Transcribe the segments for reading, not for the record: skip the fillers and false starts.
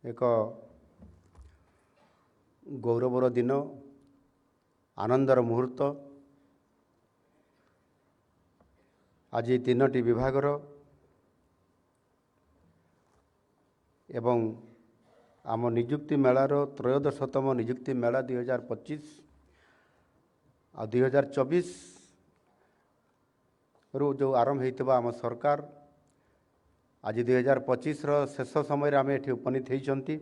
एक गौरवर दिन आनंदर मुहूर्त। आज 3टी विभागर एवं आम निजुक्ति मेलार 13तम निजुक्ति मेला 2025 आ 2024 रु जो आरंभ होता आम सरकार आज 2025 शेष समय आम ये उपनीत होती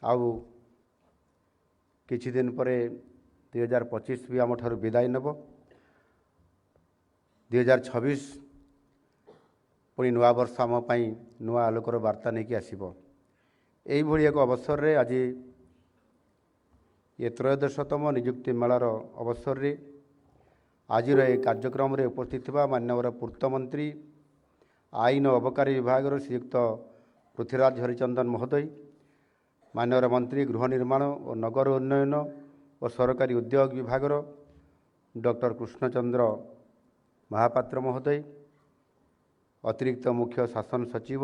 आउ किछि दिन पर 2025 भी आम ठारू विदाय नेब। 2026 पुणी नुआ वर्ष आम नुआ आलोकर वार्ता नहीं आसब। यही एक अवसर रे आज ये 13तम निजुक्ति मेलार अवसर रे आज कार्यक्रम रे उपस्थित थिबा माननीय पूर्त मंत्री आईन और अबकारी विभाग श्रीयुक्त पृथ्वीराज हरिचंदन महोदय, माननीय मंत्री गृह निर्माण और नगर उन्नयन और सरकारी उद्योग विभाग डॉक्टर कृष्णचंद्र महापात्र महोदय, अतिरिक्त मुख्य शासन सचिव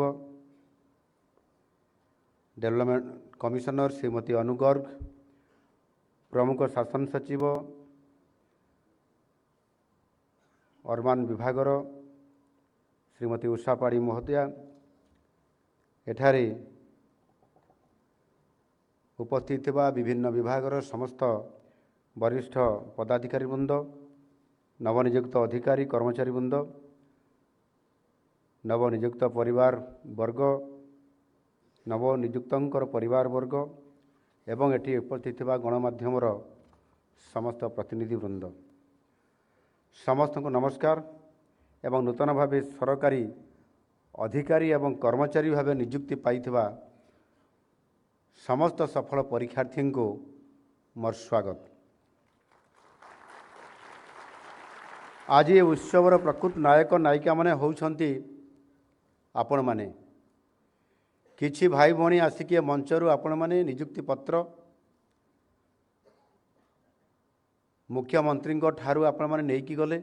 डेवलपमेंट कमिशनर श्रीमती अनु गर्ग, प्रमुख शासन सचिव अर्बन विभाग श्रीमती उषा पाड़ी महोदया, एठारे उपस्थित थिबा विभिन्न विभागर समस्त वरिष्ठ पदाधिकारी वृंद, नवनियुक्त अधिकारी कर्मचारी वृंद, नवनियुक्त परिवार वर्ग, नवनियुक्तर परिवार वर्ग एवं एटी उपस्थित थिबा गणमाध्यम समस्त प्रतिनिधि वृंद, समस्त को नमस्कार एवं नूतन भाव सरकारी अधिकारी एवं कर्मचारी भाव नियुक्ति पाइथिबा समस्त सफल परीक्षार्थी को मोर स्वागत। आज ये उत्सवर प्रकृत नायक नायिका माने होउछंती आपण माने। किछि भाई भणी आसिके मंचरू आपण माने नियुक्ति पत्र मुख्यमंत्री ठारू आपण माने नेकी गले,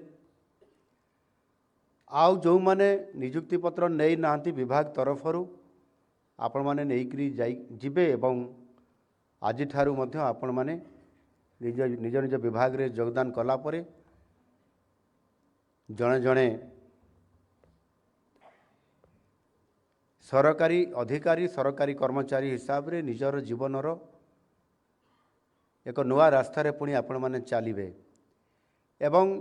आउ जो माने नियुक्ति पत्र नहीं नांती विभाग तरफरु आपण माने नेइकरी जिबे एवं आज ठारू मध्य आपण माने निज निज निज विभाग रे योगदान कला परे जणे जणे सरकारी अधिकारी सरकारी कर्मचारी हिसाब रे निजर जीवनर एक नुआ रास्ता रे पुणी आपण माने चलिबे एवं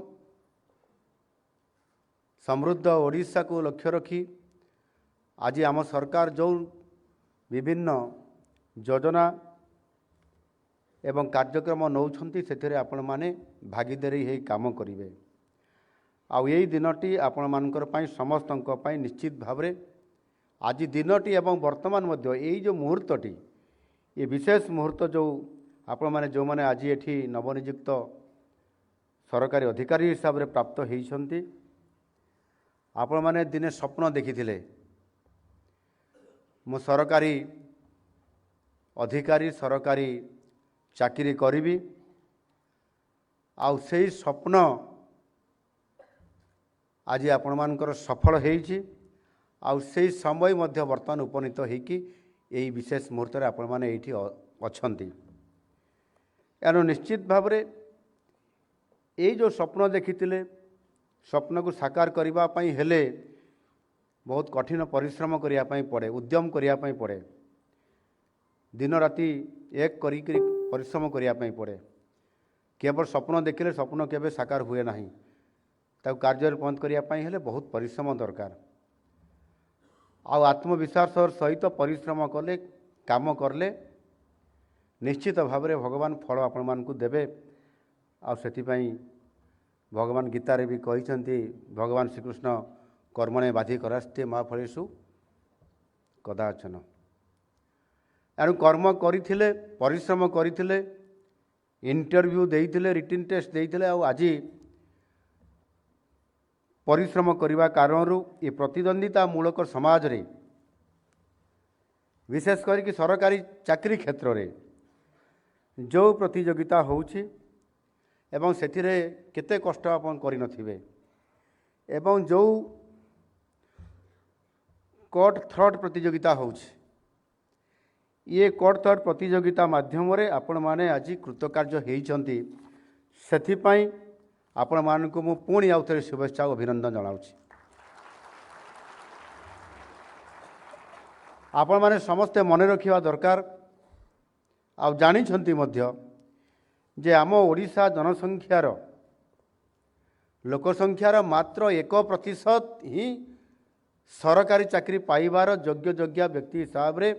समृद्ध ओडिशा को लक्ष्य रखी आज आम सरकार जो विभिन्न योजना एवं कार्यक्रम नौछंती सेथिरे आपण माने भागीदारी हे काम करिवे। आउ यही दिनटी आपण मानकर पई समस्तंक पई निश्चित भावरे आज दिनटी एवं वर्तमान मध्य यही जो मुहूर्तटी ये विशेष मुहूर्त जो आपण माने जो माने आज एठी नवनियुक्त सरकारी अधिकारी हिसाब रे प्राप्त होइछंती आपण माने दिने स्वप्न देखिथिले मु सरकारी अधिकारी सरकारी चाकरी करिबी आउ सेही स्वप्न आज आपण मानकर सफल होईछि आउ सेही समय मध्य वर्तमान उपनीत होईकि एही विशेष मुहूर्त रे आपण माने एठी अछंती। एनो निश्चित भावरे एही जो स्वप्न देखिथिले स्वप्न को साकार करिबा पई हेले बहुत कठिन परिश्रम करिया पई पड़े, उद्यम करिया पई पड़े, दिन राति एक करी परिश्रम करिया पई पड़े। केवल स्वप्न देखिले स्वप्न केबे साकार हुए नाही, ताकु कार्य बंद करिया पई हेले बहुत परिश्रम दरकार। आउ आत्मविश्वास सहित परिश्रम कले काम करले निश्चित भाव में भगवान फल आपण मानकु देबे। आउ सेति पई भगवान गीता रे भी कहिसंती भगवान श्रीकृष्ण कर्मणे बाधि करास्ते मा फलेषु कदाचन। एणु कर्म करिथिले परिश्रम करिथिले इंटरव्यू देइथिले रिटन टेस्ट देइथिले आउ आज परिश्रम करने कारण ये प्रतिद्वंदिता मूलक समाज रे विशेष करके सरकारी चाकरी क्षेत्र रे जो प्रतियोगिता होउछि एवं सेथिरे केते कष्ट आपण करि नथिबे एवं जो कोर्ट थ्रड प्रतियोगिता होउछि ये कटथट प्रतियोगिता माध्यम आपण मैंने आज कृतकार्य होती से आपण मानक मु पुणी आउ थे शुभेच्छा और अभिनंदन जनाऊँ। आपण मैंने समस्ते मन रखा दरकार आ जानी जे आम ओडिशा जनसंख्यार लोकसंख्यार मात्र 1% ही सरकारी चाकरी पाइबार योग्य व्यक्ति हिसाब रे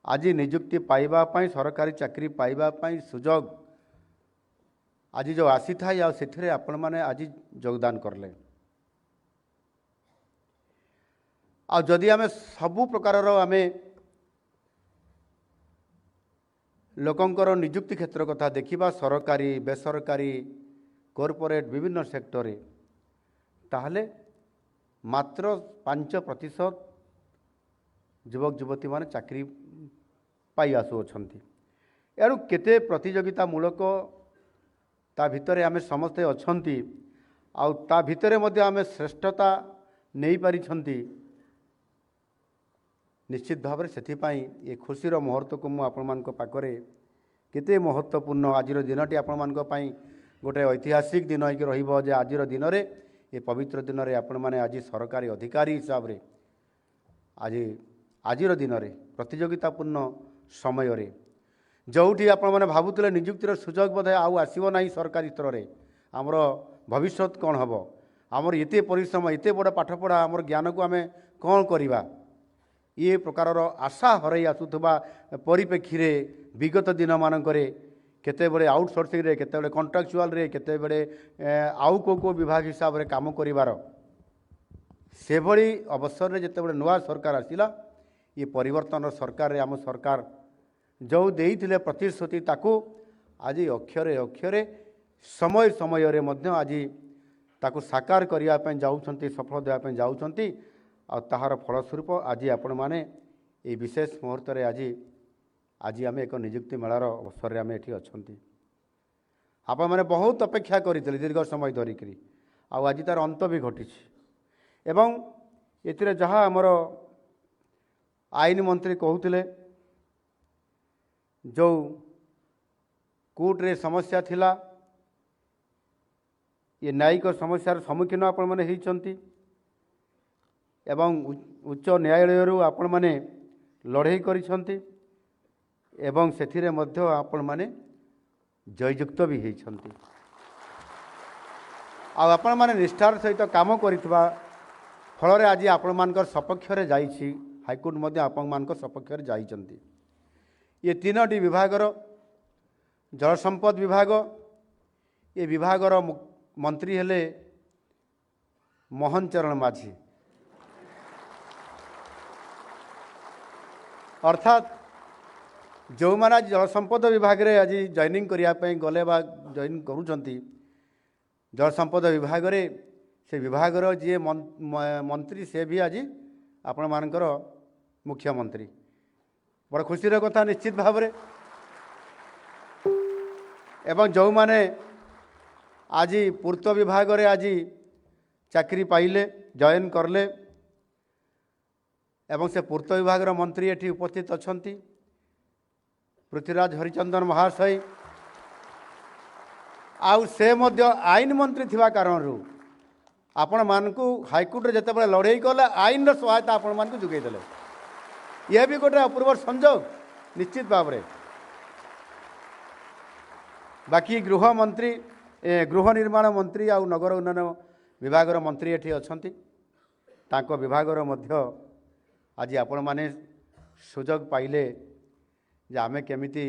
आज नियुक्ति पाइबापी सरकारी चाकरी पाइबापी सुजोग आज जो आसी था या से आपण मैंने आज योगदान करले आदि आम सबु प्रकार आम लोकंकर नियुक्ति क्षेत्र कथा देखा सरकारी बेसरकारी कॉर्पोरेट विभिन्न सेक्टर ताहले मात्र 5% युवक युवती मान चाकरी पाई आसुअछंती। एणु केते प्रतियोगितामूलक ता भितरे आमे समस्ते अछंती आउ ता भितरे मध्ये आमे श्रेष्ठता नहीं पारिछंती। निश्चित भाव से ये खुशीर मुहूर्त को मुझे आपण मान पाखरे केते महत्वपूर्ण आज दिनटी आपण मान गोटे ऐतिहासिक दिन होकर रही आज दिन में ये पवित्र दिन में आपण मैंने आज सरकारी अधिकारी हिसाब से आज दिन में प्रतियोगितापूर्ण समय रे जोठी आपण मैंने भावुले नियुक्तिर सुजोग बोधे आउ आसब ना सरकारी स्तर में आमर भविष्य कौन हम आमर एत परिश्रम एत बड़ पाठपढ़ा आमर ज्ञान को आम कौन करवा ये प्रकार आशा हरई आसुवा परिप्रेक्षी में विगत दिन मानक केतेबेले आउटसोर्सिंग रे केतेबेले कॉन्ट्रैक्चुअल रे केतेबेले आउ को विभाग हिसाब रे काम करिवार से भली अवसर रे जेतेबेले नुआ सरकार आसिला ये परिवर्तन सरकार रे आम सरकार जो देइथिले प्रतिश्रुति ताकू आज अक्षरे अक्षरे समय समय रे मध्य आज ताकू साकार करिया पे जाउछंती सफल देवा पे जाउछंती आ ताहार फलस्वरूप आज आपण माने ये विशेष मुहूर्त रे आज आम एक नियुक्ति मेलार अवसर आम ये अच्छा आपण मैंने बहुत अपेक्षा करते दीर्घ समय धरिक आज तार अंत भी घटी एवं ये जहाँ आमर आईन मंत्री कहते जो कोर्ट रे समस्या थिला ये न्यायिक समस्यार सम्मुखीन आपण मैंने होती एवं उच्च न्यायालय आपण मैंने लड़ाई करिसंती एवं सेथिरे मध्य आपण माने जययुक्त भी होती आपण माने निष्ठार सहित काम करितबा फल आज आपण मानकर सपक्ष रे जाइछि हाईकोर्ट मध्य आपण मानकर सपक्ष रे जाइछंती। ये तीनोटी विभागर जल संपद विभाग ये विभागर मंत्री हेले मोहन चरण माझी अर्थात जो मैंने आज जल संपद विभाग रे आज जॉइनिंग करने गले बा जॉइन करुँच जल संपद विभाग रे से विभागर जी मंत्री से भी आज आपण मानकर मुख्यमंत्री बड़ खुशीर कथा निश्चित भाव रे एवं जो माने आज पूर्त विभाग रे आज चाकरी पाइले जॉइन करले एवं से पूर्त विभाग मंत्री एठी उपस्थित अछंती पृथ्वीराज हरिचंदन महाशय आउ से मध्य आईन मंत्री थिबा कारण आपण मानकु हाईकोर्ट रे जते बेले लड़ाई कले आईन रो सहायता आपण मानकु जुगै देले यह भी गोटे अपूर्व संजोग निश्चित भाव रे। बाकी गृह मंत्री गृह निर्माण मंत्री आउ नगर उन्नयन विभागर मंत्री एठी अछंती तांको विभागर मध्य आज आपण माने सुजोग पाइले जे आमे केमिति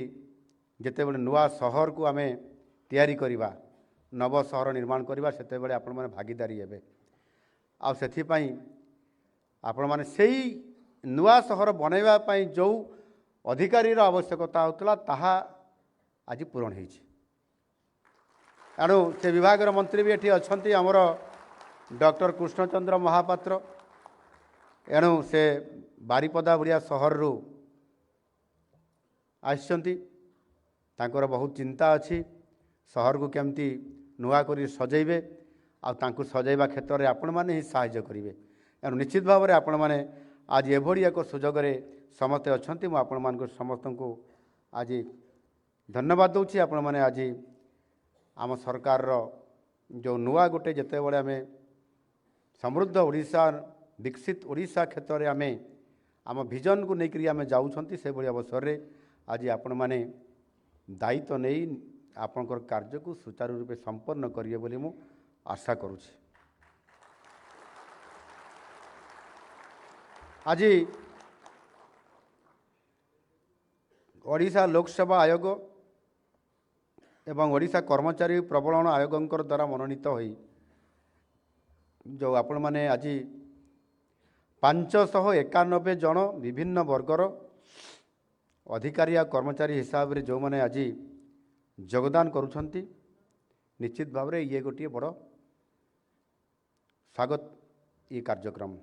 जेते बेले नुआ शहर को आमे तैयारी करिबा नव शहर निर्माण करिबा सेते बेले आपण माने भागीदारी हेबे आ सेथि पई आपण माने सेही नुआ शहर बनैबा पई जो अधिकारी रो आवश्यकता होतला ताहा आज पूरण होइछि। एणु से विभागर मंत्री भी एठी अछंती हमर डॉक्टर कृष्णचंद्र महापात्र एणु से बारिपदा भलिया सहर रु आछंती तांकर बहुत चिंता अच्छी सहर को केमती नुआ करी सजैबे आ तांको सजैबा क्षेत्र में आपण माने ही सहाय्य करेंगे एणु निश्चित भाव में आपण माने आज एभली एक सुजोग समस्ते अच्छा मुझे आपण समस्त को आज धन्यवाद दूसरी आपण मैंने आज आम सरकार जो नुआ गोटे जिते बड़े आम समृद्ध ओडिशा विकसित ओडिशा क्षेत्र में आम आम विजन को लेकर आम जाऊँच से भाई अवसर में आज आपण मैंने दायित्व नहीं आपणकर कार्य को सुचारू रूपे संपन्न करिए बोली मु आशा करुछि। आज ओडिशा लोकसेवा आयोग एवं ओडिशा कर्मचारी प्रबंधन आयोगों द्वारा मनोनीत होई जो आपण माने आज 591 जन विभिन्न वर्गर अधिकारी या कर्मचारी हिसाब से जो मैंने आज योगदान करुछंती निश्चित भाव में ये गोटे बड़ स्वागत ये कार्यक्रम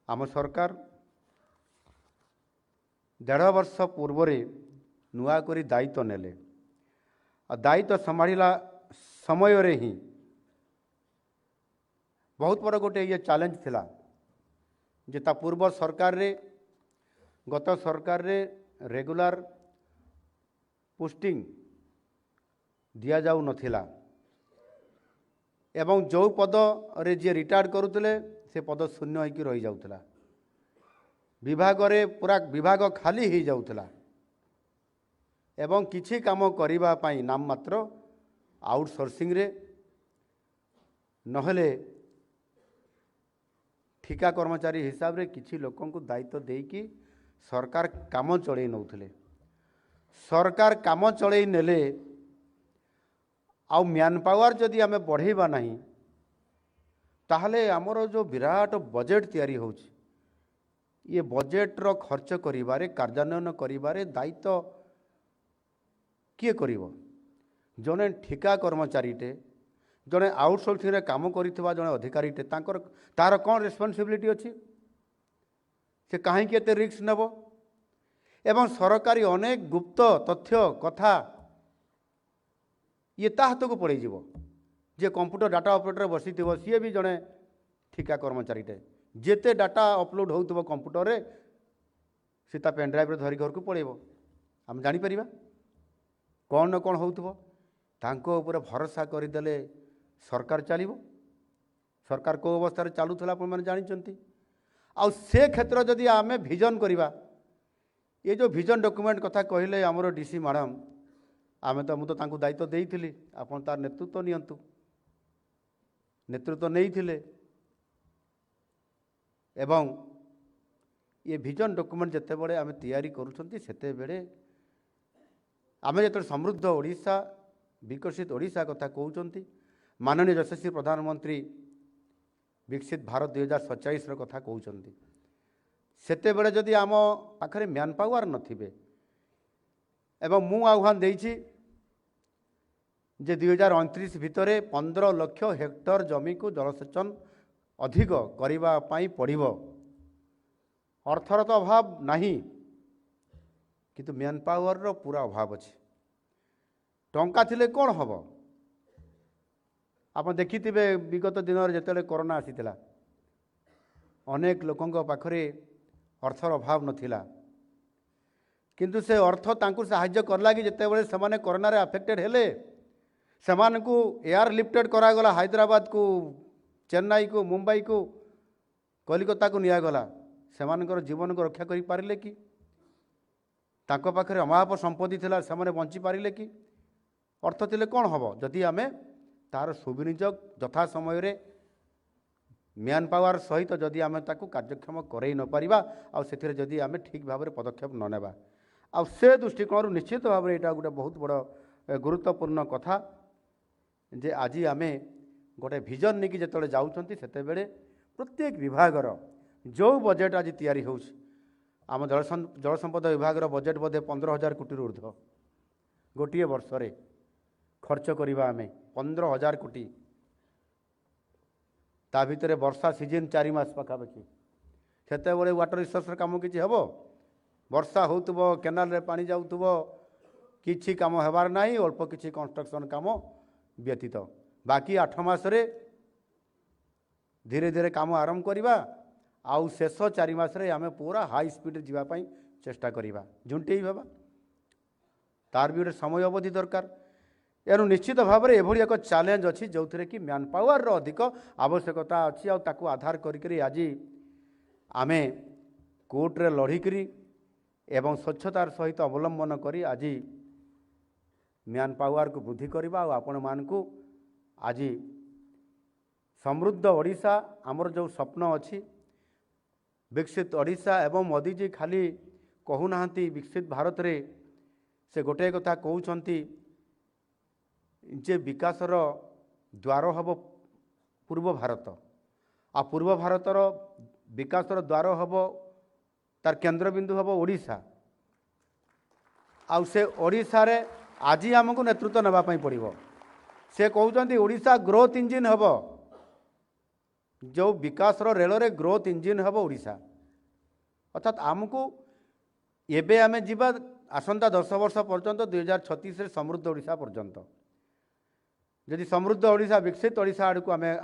आम सरकार 1.5 वर्ष पूर्व नुआ करी दायित्व नेले दायित्व संभाला समय रे ही बहुत बड़ गोटे ये चैलेंज थिला जे ता पूर्व सरकार रे गत सरकार रे रेगुलर पोस्टिंग दिया जाऊ नथिला एवं जो पद रे जे रिटायर्ड करुतले से पद शून्य होइकी रही जाउतला विभाग रे पूरा विभाग खाली हो जाउतला एवं किछि काम करिबा पाई नाम मात्र आउटसोर्सिंग रे नहले ठिका कर्मचारी हिसाब रे किछि लोकन को दायित्व देकी सरकार काम चलै नउथले सरकार काम चलै नेले आउ मैन पावर जदि आमे बढ़ेबा नहीं ताहले हमरो जो विराट बजेट तैयारी होछि ये बजेट रो खर्च करिबारे कार्यान्वयन करिबारे दायित्व किए करिवो जने ठिका कर्मचारीटे जने आउटसोर्सिंग रे काम करितबा जने अधिकारीटे तांकर तार कोन रेस्पोंसिबिलिटी अछि से काहे के एते रिस्क नेबो एवं सरकारी अनेक गुप्त तथ्य कथा ये ता हाथ को पड़े जीवो जे कंप्यूटर डाटा ऑपरेटर बसी थी सी भी जड़े ठिका कर्मचारीटे जेते डाटा अपलोड हो कंप्यूटर रे से पेन ड्राइव रे धरी घर को पड़ेब आम जापर कौन न कौन होपर भरोसा करदे सरकार चलो सरकार को अवस्था चलूला आप जानते आ से क्षेत्र जदि आम विजन करवा ये जो विजन डॉक्यूमेंट कथा कहले आमर डीसी मैडम आम तो मुझे तो दायित्व देइथिली आपन तार नेतृत्व नियंतु नेतृत्व नहीं थिले एवं ये विजन डॉक्यूमेंट जिते बड़े आम तैयारी करुछंती सेते बेले आम जो समृद्ध ओडिशा विकसित ओडिशा कथा कहउछंती माननीय यशस्वी प्रधानमंत्री विकसित भारत 2047 कथा कहउछंती सेते बेले जदि आम पाखरे मैन पावर नथिबे एवं मु आह्वान देइछि जे 2029 भितर 15 लाख हेक्टर जमी को जलसेचन अधिक करिबा पाई पड़िबो अर्थर तो अभाव नहीं किंतु मैन पावर रो पूरा अभाव अछि टंका थिले कोन हबो आप देखिथिबे विगत दिन जेतेले कोरोना आसीथिला अनेक लोकंक पाखरे अर्थर अभाव नथिला किंतु से अर्थ तांकु सहाय्य करला कि जिते बड़े से कोरोना रे अफेक्टेड हेले सेमान को एयर लिफ्टेड करागला हैदराबाद को चेन्नई को मुंबई को कलिकता को नियागला सेमानकर जीवन को रक्षा करि पारिले कि तांको पाखरे अमाप संपत्ति थिला सेमाने बंची पारिले कि अर्थ थिले कोन हबो जदि आमे तार सुविनियोग यथा समय रे मैन पावर सहित जदि आमे ताकू कार्यक्षम करई न परिबा आ सेथिरे जदि आमे ठीक भाव में पदक्षेप न नेबा आ से दृष्टिकोण निश्चित भाव में यहाँ गोटे बहुत बड़ गुरुत्वपूर्ण कथा जे आज आम गोटे विजन नहीं कि जो जाऊँच से प्रत्येक विभागर जो बजेट आज तैयारी हो आम जल संपद विभाग बजेट बोधे 15,000 कोटी ऊर्ध्व गोटे वर्ष रे खर्च करवा आम 15,000 कोटी ता भितर वर्षा सीजन 4 मास पाखापाखि से वाटर रिसोर्स काम किसी हम वर्षा होतुबो केनाल रे पानी जाउतुबो किछि काम हेबार नाही अल्प किछि कंस्ट्रक्शन काम व्यतीत बाकी 8 मास रे धीरे धीरे काम आरंभ करिबा आउ शेष 4 मासरे आमे पूरा हाई स्पीड जीवाई चेष्टा करिबा झुंटेई बाबा तार भी गोटे समय अवधि दरकार। एनु निश्चित भाव में एभली एक चैलेंज अच्छी जो थे कि मैन पावर अधिक आवश्यकता अच्छी आकु आधार करी आज आमे कोर्टे लड़िकी एवं स्वच्छतार सहित अवलंबन करी आज मैन पावर को वृद्धि करवा आपण मानकु आज समृद्ध ओडिशा आमर जो स्वप्न अच्छी विकसित ओडिशा एवं मोदी जी खाली कहूना विकसित भारत रे से गोटे कथा कहते जे विकासर द्वार हम पूर्व भारत आ पूर्व भारतर विकासर द्वार हम तार केन्द्रबिंदु हम ओडिशा आउ से ओडिशा रे आज आमको नेतृत्व नापी पड़ो से कहते ओडिशा ग्रोथ इंजिन हम जो विकासर रेल रे ग्रोथ इंजिन हम ओडिशा अर्थात आमको एबे आमे जीवा आसंता 10 वर्ष पर्यंत 2036 रे समृद्ध ओडिशा पर्यंत यदि समृद्ध ओडिशा विकसित ओडिशा आड़ को आमे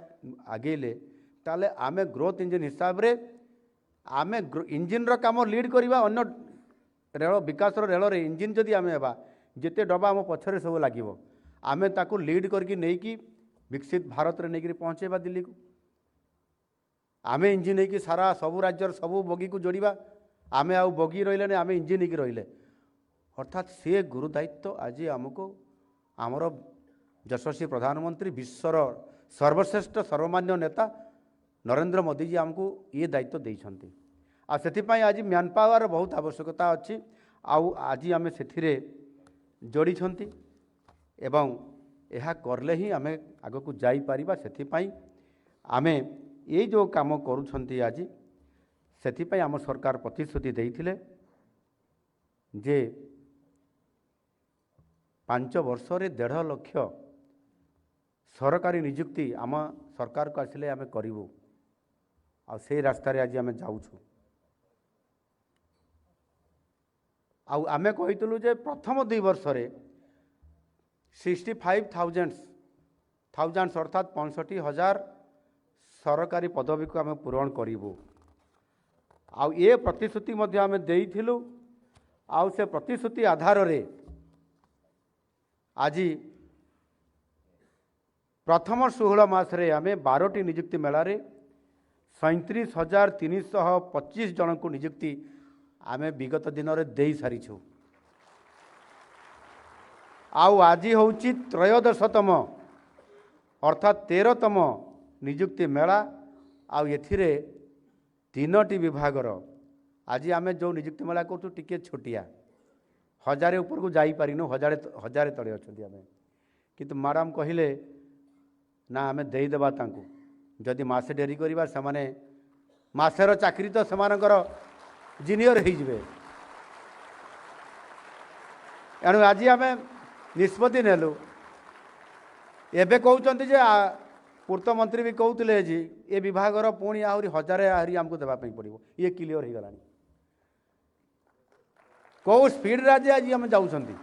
आगेले ताले आमे ग्रोथ इंजिन हिसाब रे आमे इंजिन रो काम लीड करवा अन्य रेल विकास रेल रे इंजिन जदि आमे हेबा जेते डबा आम पछरे सब लागिवो आमे ताकू लीड करके नेकी विकसित भारत रे नेकी पहुँचेबा दिल्ली को आमे इंजिन नहीं सारा सबू राज्यर सबू बगी को जोड़वा आमे आउ बगी रही आमे इंजिन नहीं रही अर्थात से गुरु दायित्व आज आमको आमर यशस्वी प्रधानमंत्री विश्वर सर्वश्रेष्ठ सर्वमान्य नेता नरेंद्र मोदी जी आमको ये दायित्व देइछन्ति आ सेथिपाई आज मैन पावर बहुत आवश्यकता अच्छी आउ आज आमे सेथिरे जोड़ी छन्ति एवं यह करले ही आमे आगो को जाई परिबा सेथिपाई आमे ये जो काम करुछन्ति आज सेथिपाई आम सरकार प्रतिश्रुति देइथिले जे 5 वर्ष रे 1.5 लाख सरकारी नियुक्ति आम सरकार को आसिले आमे करिवु आ से रास्ता रे आज आमे जाउछु आउ आमे कहितलु जे प्रथम 2 वर्ष रे 65,000 अर्थात 65,000 सरकारी पदवी को आमे पूरण करिवु आउ ये प्रतिश्रुति मध्य आमे देइथिलु आउ से प्रतिश्रुति आधार रे आज प्रथम 16 मासरे आमे 12टी नियुक्ति मेला रे 37,325 जन को नियुक्ति आमे विगत दिन रे देई सारिछु आउ आज होउची 13तम अर्थात 13तम नियुक्ति मेला आउ एथिरे 3टी विभागर आज आमे जो नियुक्ति मेला करछु टिके छोटिया 1000 ऊपर को जाई पारिनु 1000 तळे अछथि आमे किंतु मैडम कहिले ना आमे देई देबा तांको जदि मासे डेरी करिबा समाने मासेर चाकरी तो समानकर जूनियर हो जिवे एणु आज आमे निष्पत्ति नेलु एबे कहउचंती जे पूर्त मंत्री भी कहते जी ए विभागर पुणी आहरी 1000 आहरी आमको देवाई पड़ो ये क्लीयर हो गलानी कौ स्पीड रे आज आम जाऊँगी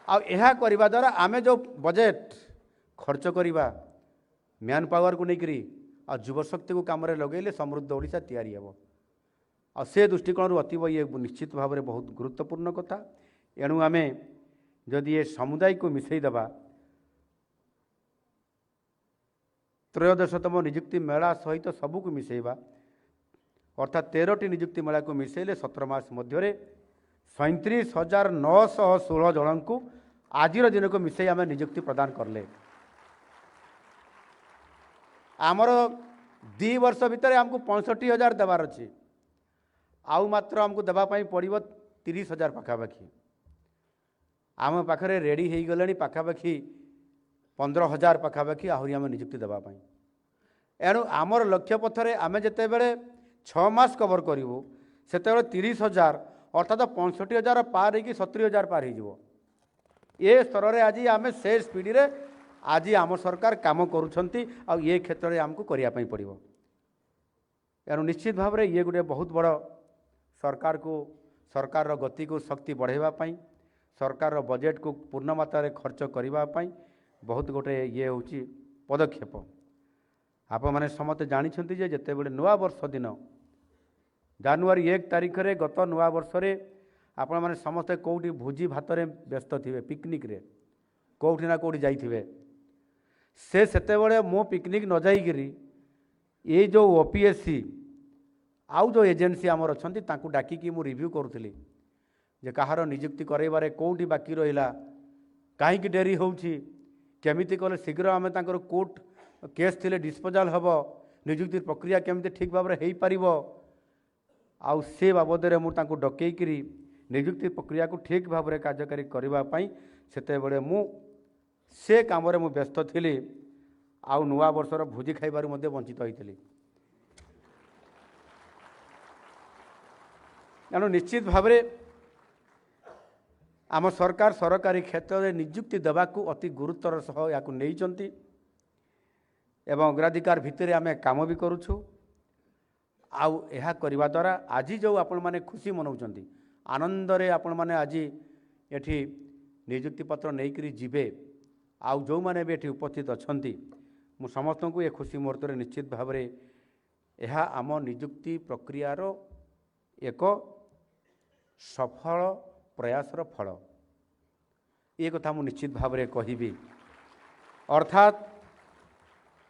आ द्वारा आमे जो बजेट खर्च करवा मैन पावर को लेकर आ युवशक्ति को कम लगे समृद्ध ओडिशा तैयारी हेब आ से दृष्टिकोण अतीब ये निश्चित भाव में बहुत गुरुत्वपूर्ण कथा एणु आमे जदि ये समुदाय को मिसईदेवा 13तम नियुक्ति मेला सहित सबको मिसेबा अर्थात 13टी नियुक्ति मेला को मिसेले 17 मास मध्य 37,916 जन को आज दिन को मिसई आम नियुक्ति प्रदान करले आमर 2 वर्ष भितर आमको 65,000 देवार अच्छी आउ मात्र आमको देवाई पड़ो 30,000 पाखापाखि आम पाखे रेडी हो गले पाखापाखि 15,000 पाखापाखि आहरी आम नियुक्ति देवाई एणु आमर लक्ष्य पथरे आमे जेते बेले 6 मास कवर करूँ से 30,000 अर्थात 65,000 पार हो 70,000 पार हो ये स्तर में आज आम से स्पीड रे आज आम सरकार काम करुँच ये क्षेत्र में आमको करने पड़ो एणु निश्चित भाव में ये गोटे बहुत बड़ सरकार गति को शक्ति बढ़ावाई सरकार बजेट को पूर्ण मात्रा खर्च करने बहुत गोटे ये हूँ पदक्षेप आपने समस्ते जानते जे जितेबले नुआ वर्ष दिन जानुरी 1 तारिख रे गत नुआ वर्ष रे आपण मैंने समस्ते कौटी भोजी भात व्यस्त थे पिकनिक रे कौटी ना कौटी जाइए से मो पिकनिक न जाइकरी ये जो ओपीएससी आउ जो एजेन्सी आमर अच्छा डाकिकी मु रिव्यू करुली जे कहार निजुक्ति कराइबारे कौटी बाकी रहा कहीं डेरी होउछि केमिति कले शीघ्र आम कोर्ट केस थिले डिस्पोजाल हम निजुक्ति प्रक्रिया केमिति ठीक भाव में हो पार आउ से बाबद मुझे डकईकरी निजुक्ति प्रक्रिया को ठीक भाव में कार्यकारी करने से मु से काम मु व्यस्त थी आउ नुआ वर्षर भोजी खाइबार मध्य वंचित होइतिली। तेणु निश्चित भाव में आम सरकार सरकारी क्षेत्र में निजुक्ति देवाकू अति गुरुत्वर सह या नहीं एवं अग्राधिकार भितर आम काम भी करुछु आउ यह करने द्वारा आज जो आपण मैंने खुशी मनाउछंती आनंदरे आपण मैंने आज एठी निजुक्ति पत्र नहीं जीवे आउ जो मैंने भी एठी उपस्थित अछंती मु समस्त को ये खुशी मुहूर्त में निश्चित भाव में यह आम निजुक्ति प्रक्रियार एक सफल प्रयासर फल ये कथा मु निश्चित भाव में कहबी। अर्थात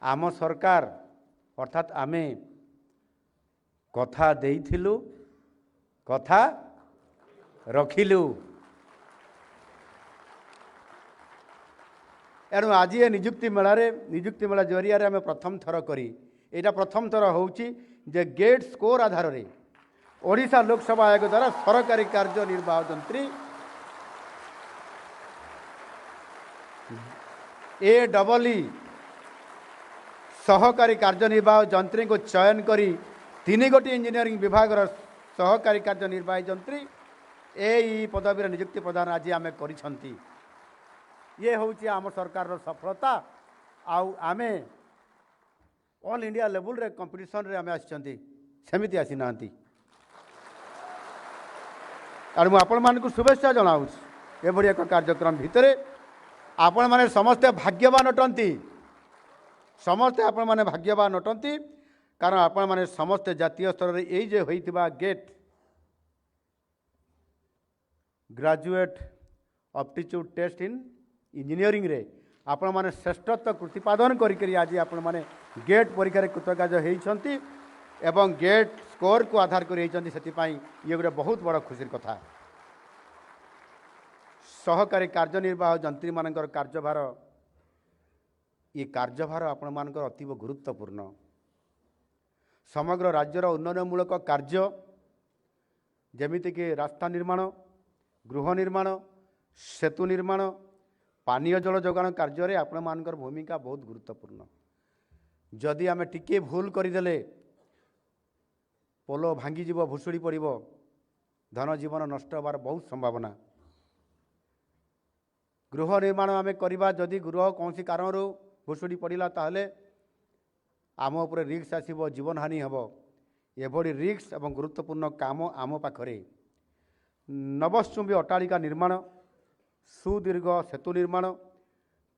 आम सरकार अर्थात आमे कथा देइथिलु कथा रखिलु एणु आज ये निजुक्ति मेला जरिया आम प्रथम थर करी यहाँ प्रथम थर होउची जे गेट स्कोर आधार रे ओडिशा लोकसभा आयोग द्वारा सरकारी कार्यनिर्वाह जंत्री AEE सहकारी कार्यनिर्वाह जंत्री को चयन करी 3 गोटी इंजीनियरिंग विभाग सहकारी कार्यनिर्वाही जंत्री ए पदवीर नियुक्ति प्रदान आज आम करिछंती। ये हूँ आम सरकार सफलता आउ आमे ऑल इंडिया लेवल रे कंपटीशन रे आमे आछंती सेमिति आसी नांती और मु आपण मान को शुभेच्छा जनाउछ एभली एक कार्यक्रम भितरे आपण माने समस्ते भाग्यवान अटंती समस्ते आपण माने भाग्यवान अटंती कारण आपण माने समस्ते जातीय स्तर रे एई जे होइतिबा GATE Graduate Aptitude Test in Engineering रे आपण माने श्रेष्ठत्व प्रतिपादन करी आज आपण माने गेट परीक्षा कृतकार्य होइछंती एवं गेट स्कोर को आधार कर ये गोटे बहुत बड़ खुशी कथा। सहकारी कार्यनिर्वाह जंत्री मानकर कार्यभार ये कार्यभार आपण मानकर अतीव गुरुत्वपूर्ण समग्र राज्यर उन्नयनमूलक कार्य जमीक रास्ता निर्माण गृह निर्माण सेतु निर्माण पानीय जल जोगाण कार्य आपण मानकर भूमिका बहुत गुरुत्वपूर्ण। जदि आम टिके भूल करदेले पोलो भांगी जीव भुशुड़ी पड़ो धन जीवन नष्ट होवार बहुत संभावना। गृह निर्माण आम करवा जदि गृह कौन कारण भुशुड़ी पड़ा ताहले आम उपर रिक्स आसब जीवन हानि हम एभली रिक्स एवं गुरुत्वपूर्ण काम आम पाखरे नवश्चुंबी अट्टालिका निर्माण सुदीर्घ सेतु निर्माण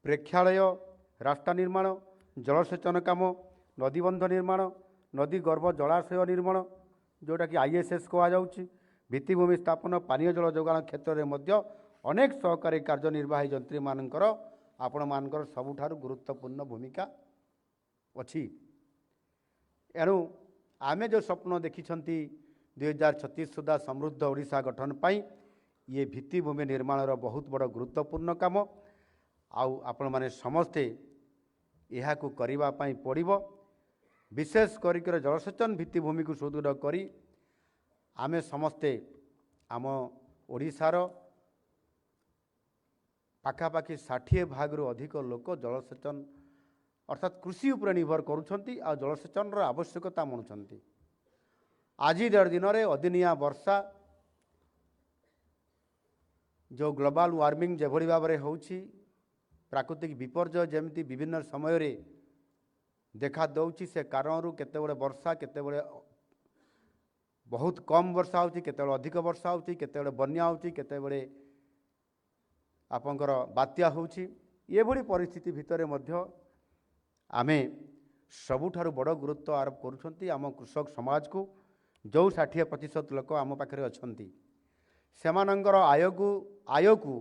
प्रेक्षालय रास्ता निर्माण जलसेचन काम नदीबंध निर्माण नदी गर्भ जलाशय निर्माण जोटा कि ISS कहुच्छी भित्तिभूमि स्थापन पानीय जल जोगाण क्षेत्र में अनेक सहकारी कार्यनिर्वाही जंत्री मानकर आपण मानकर सबुठारु गुरुत्वपूर्ण भूमिका अच्छी। एणु आमे जो स्वप्न देखिछंती 2036 सुधा समृद्ध ओडिशा गठन पाई ये भित्तिभूमि निर्माण बहुत बड़ गुरुत्वपूर्ण काम आउ आपण माने समस्ते यह को करिबा पाई पड़िबो। विशेष कर जलसेचन भित्तिभूमि को सुदृढ़ करी आमे समस्ते आम ओडिशार पाखापाखि 60% अधिक लोक जलसेचन अर्थात कृषि उपर निर्भर करुछंती आ जलसेचन आवश्यकता मनुछंती। आज दिन में अदिनिया वर्षा जो ग्लोबल वार्मिंग जेभली भाव में होउछि प्राकृतिक विपर्यय जमी विभिन्न समय रे देखा दौची से कारण केतेबेले वर्षा केतेबेले बहुत कम वर्षा होची केतेबेले अधिक वर्षा होची केतेबेले बन्या होची केतेबेले आपनकर बात्या होची ये भली परिस्थिति भितरे मध्य आमे सबुठारु बड़ गुरुत्व आरोप करुछंती आम कृषक समाज को जो 60% लोक आम पाखे अछंती सेमानंकर आय को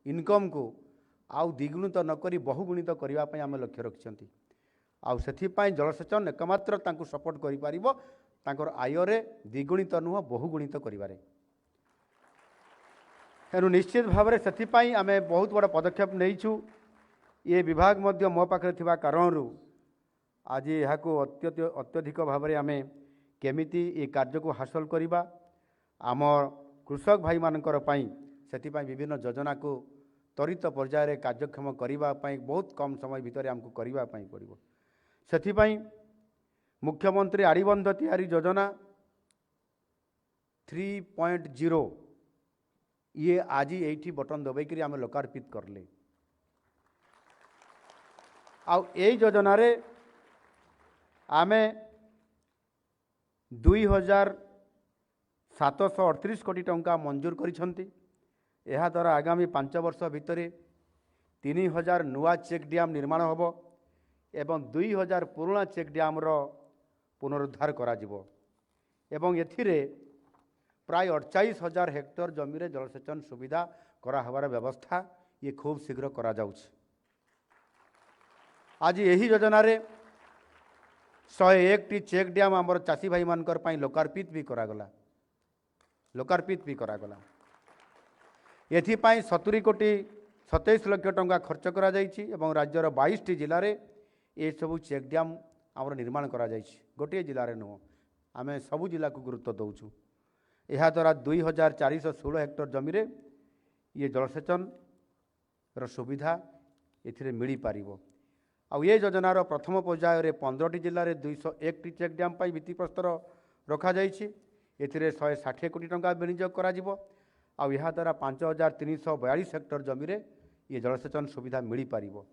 इनकम को आउ द्विगुणित नकरी बहुगुणित करने आम लक्ष्य रखिंट आउ से जलसेचन एकमात्र तांको सपोर्ट करि परिबो तांकर आय रे द्विगुणित नुह बहुगुणित करिवारे तेणु निश्चित भाव में से आम बहुत बड़ा पदक्षेप नहींचु ये विभाग मध्य मो पाखे थिबा कारणरू आज यहाँ अत्यधिक भाव में आम केमिति ये कार्य को हासिल करवा आम कृषक भाई मानकर पई से विभिन्न योजना को त्वरित पर्यायर कार्यक्षम करने बहुत कम समय भितर आमको करने पड़ो से मुख्यमंत्री आड़ीबंध तैयारी योजना 3.0 ये आज ये बटन दबाई आम लोकार्पित करले आउ ए योजना रे आमे 2738 कोटी टंका मंजूर करिसंती यह द्वारा आगामी 5 वर्ष भितर 3000 नुआ चेक डैम निर्माण होबो एवं 2000 पुराना चेक डैम रो पुनरुद्धार करा जिवो एवं एथिरे प्राय 48,000 हेक्टर जमी रे जलसेचन सुविधा करा हवार व्यवस्था ये खूब शीघ्र करा जाउछ आज यही योजना रे 101 टी चेक डैम आमर चाषी भाई मानकर पई लोकार्पित भी करागला एथिपाई 70 कोटी 27 लाख टंका खर्च करा जाइछि एवं राज्यर 22 टी जिले में ये सब चेक डैम आमर निर्माण करा जाइछि गोटे जिले में नुह आम सबू जिला को गुरुत्व दौचु यह द्वारा 2416 हेक्टर जमी रे ये जलसेचन रो सुविधा एथिरे मिली पारिबो आउ ये योजनार प्रथम पर्यायर 15 जिले में 201 टी चेक डैम पर भित्तिप्रस्तर रखा जाइछि एथिरे 160 कोटी टंका विनियोग करा जिवो आउ यह द्वारा 5342 हेक्टर जमी रे ये जलसेचन सुविधा मिली पारिबो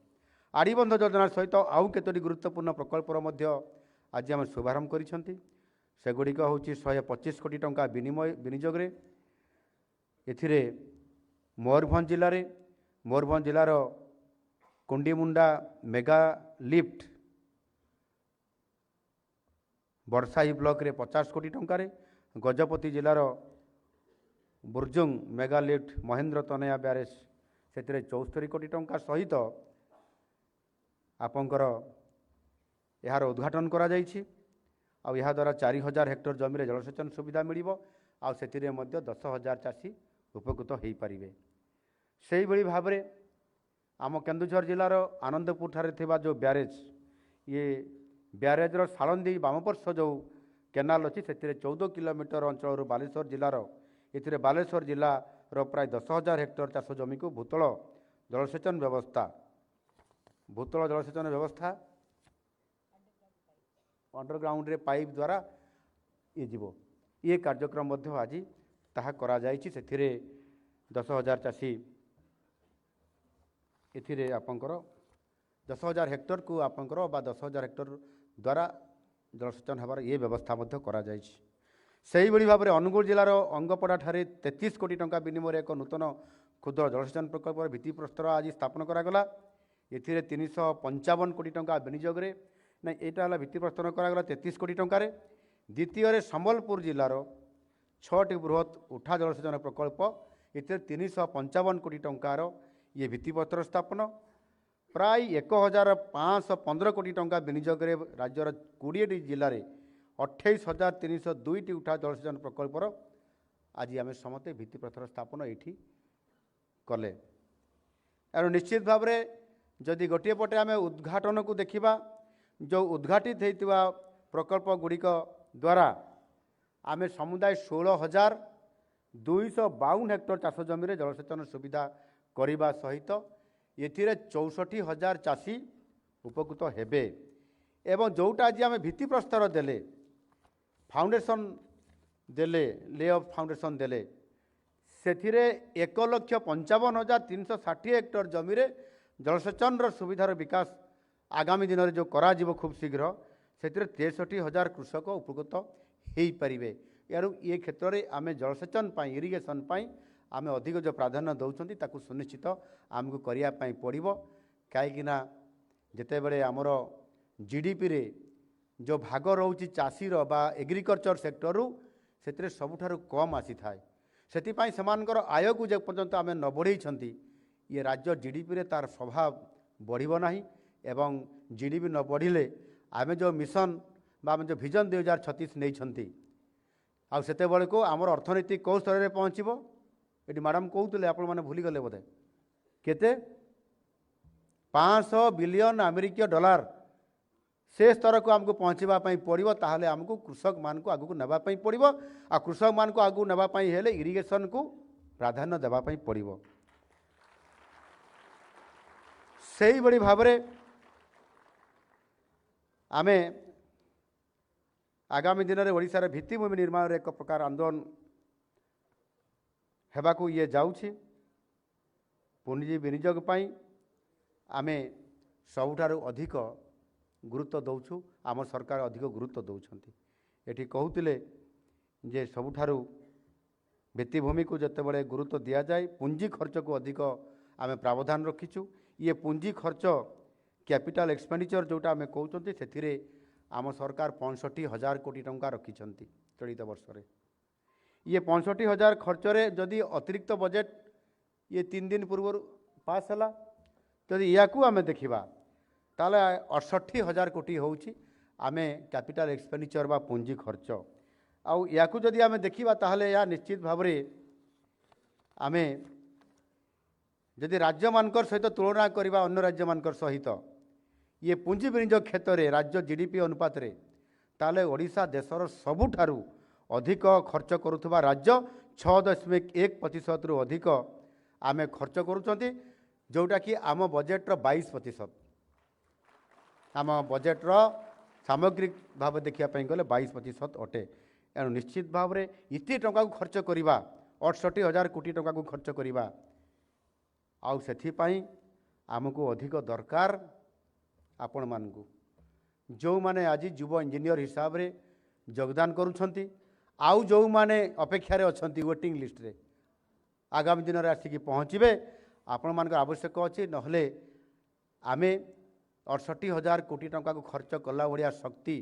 आड़ीबंध योजना सहित आउ केतोटी गुरुत्वपूर्ण प्रकल्पर मध्य आज आम शुभारंभ करिसंती सेगुड़िक हूँ 125 कोटी टंका विनियोग रे एथिरे मयूरभंज जिलार Kundimunda mega lift Barsahi block रे 50 कोटी टंकार गजपति जिलार Burjung mega lift Mahendra Tanaya barrage से 74 कोटी टंका सहित आपंकर यार उद्घाटन करा जाइछि आउ यह द्वारा 4000 हेक्टर जमी जलसेचन सुविधा मिलिबो आउ सेतिरे मध्य 10,000 चाषी उपकृत हो पारिबे सेही भली भाबरे आम केन्दुझर जिलार आनंदपुर ठारे थिबा जो ब्यारेज ये ब्यारेजर सालंदी बामपर्श जो केनाल अच्छी से 14 किलोमीटर अंचल बालेश्वर जिलार ये बालेश्वर जिलार प्राय 10,000 हेक्टर चाष जमी को भूतल जलसेचन व्यवस्था अंडरग्राउंड रे पाइप द्वारा ये जीवो ये कार्यक्रम आज ताहा करा जाइछि सेथिरे 10,000 चाषी एथिरे आपंकर 10,000 हेक्टर को आपंकर बा 10,000 हेक्टर द्वारा जलसेचन हबार ये व्यवस्था मध्य करा जाइछि सेही भली भाबरे अनुगुल जिलार अंगपड़ा ठारे 33 कोटी टंका विनिमय एक नूतन क्षुद्र जलसेचन प्रकल्प भित्तिप्रस्तर आज स्थापन करागला एथिरे 355 कोटी टंका विनियोग रे ना यहाँ भित्तिप्रस्तर करागला 33 कोटी टंकार द्वितीय संबलपुर जिलार 6टी बृहत उठा जलसेचन प्रकल्प ये 355 कोटी टंकार ये भित्तिप्रस्तर स्थापन प्राय 1,515 कोटी टंका विनियोग रे राज्यर 20टी जिले में 28,302 उठा जलसेचन प्रकल्पर आज आम समस्ते भित्तिप्रस्तर स्थापन ये कले एणु निश्चित भाव में जदि गोटे पटे आम उद्घाटन को देखा जो उद्घाटित होता प्रकल्प गुड़िक द्वारा आम समुदाय 16,252 हेक्टर चाष जमी जलसेचन सुविधा करने सहित ये 64,000 चाषी उपकृत हेबे एवं जोटा आज आम भित्तिप्रस्तर देले फाउंडेशन देले ले ऑफ फाउंडेशन देले से 1,55,360 हेक्टर जमी जलसेचन सुविधार विकास आगामी दिन में जो करा खूब शीघ्र से 63,000 कृषक उपकृत हो पारे यार ये क्षेत्र में आम जलसेचन इरिगेशन आम अधिक जो प्राधान्य दौरान ताकू सुनिश्चित आमको करने पड़ो कहीं जिते बड़े आमर जीडीपी रे जो भाग रोचे चाषीर बा एग्रिकल्चर सेक्टर से सबुठारु कम आसी थाए से आय को जो पर्यंत आम न बढ़ई ये राज्य जीडीपी रे तार स्वभाव बढ़िबो नाही एवं जीडीपी न बढ़िले आम जो मिशन बा आम जो विजन 2036 नहीं आउ सेते बेले को आमर अर्थनीति कौ स्तर में पहुँचब ये मैडम कहते आपण मैंने भूलीगले बोधे केते 500 बिलियन अमेरिकीय डॉलर से स्तर को आमको पहुँचापी पड़ो ताहले आमको कृषक मान को आगू नापी पड़ो आ कृषक मान को आगू नापी हेले इरिगेशन को प्राधान्य देवाई पड़ो से ही बड़ी भाव आमे आगामी दिन में ओडिशार भित्तिभूमि निर्माण एक प्रकार आंदोलन हेबाकू ये जाउछि पुंजी विनियोग पाई आमे सबुठारु अधिक गुरुत्व दौछु आम सरकार अधिक गुरुत्व दौरान एठी कहूतिले जे सबुठारु भित्तिभूमि को जते बड़े गुरुत्व दिया जाए पुंजी खर्च को अधिक आमे प्रावधान रखीचु ये पुंजी खर्च कैपिटल एक्सपेंडिचर जोटा आमे कहउचंती सेथिरे आम सरकार 65,000 कोटी टंका रखिछंती चलित वर्ष रे ये 65,000 खर्च रे जदि अतिरिक्त बजेट ये 3 दिन पूर्व पास है जदि या आमे देखिबा ताले 68,000 कोटी होउची आमे कैपिटल एक्सपेंडिचर बा पुंजी खर्च आउ या जदि आमे देखिबा ताहले या निश्चित भाव रे आमे जदि राज्य मानकर सहित तुलना करबा अन्य राज्य मानकर सहित ये पुंजी विनियोग क्षेत्र में राज्य जीडीपी अनुपात रे ताले ओडिशा देशर सबुठारु अधिक खर्च करुवा राज्य 6.1% रु अधिक आमे खर्च करुचंती जोटा कि आम बजेट्र 22% आम बजेट्र सामग्रिक भाव देखा गले 22% अटे एणु निश्चित भाव में इति टंका को खर्च करवा 68,000 कोटी टंका को खर्च करवा आउ सेथिपाई आमको अधिक दरकार आपण मानकु जो माने आज युव इंजीनियर हिसाब रे योगदान करुछंती आउ जो माने अपेक्षा रे अछंती वेटिंग लिस्ट रे आगामी दिन रे आसिकी पहुँचबे आपण मानकर आवश्यक अच्छी नहले आमे 68,000 कोटी टंका को खर्च कला भलिया शक्ति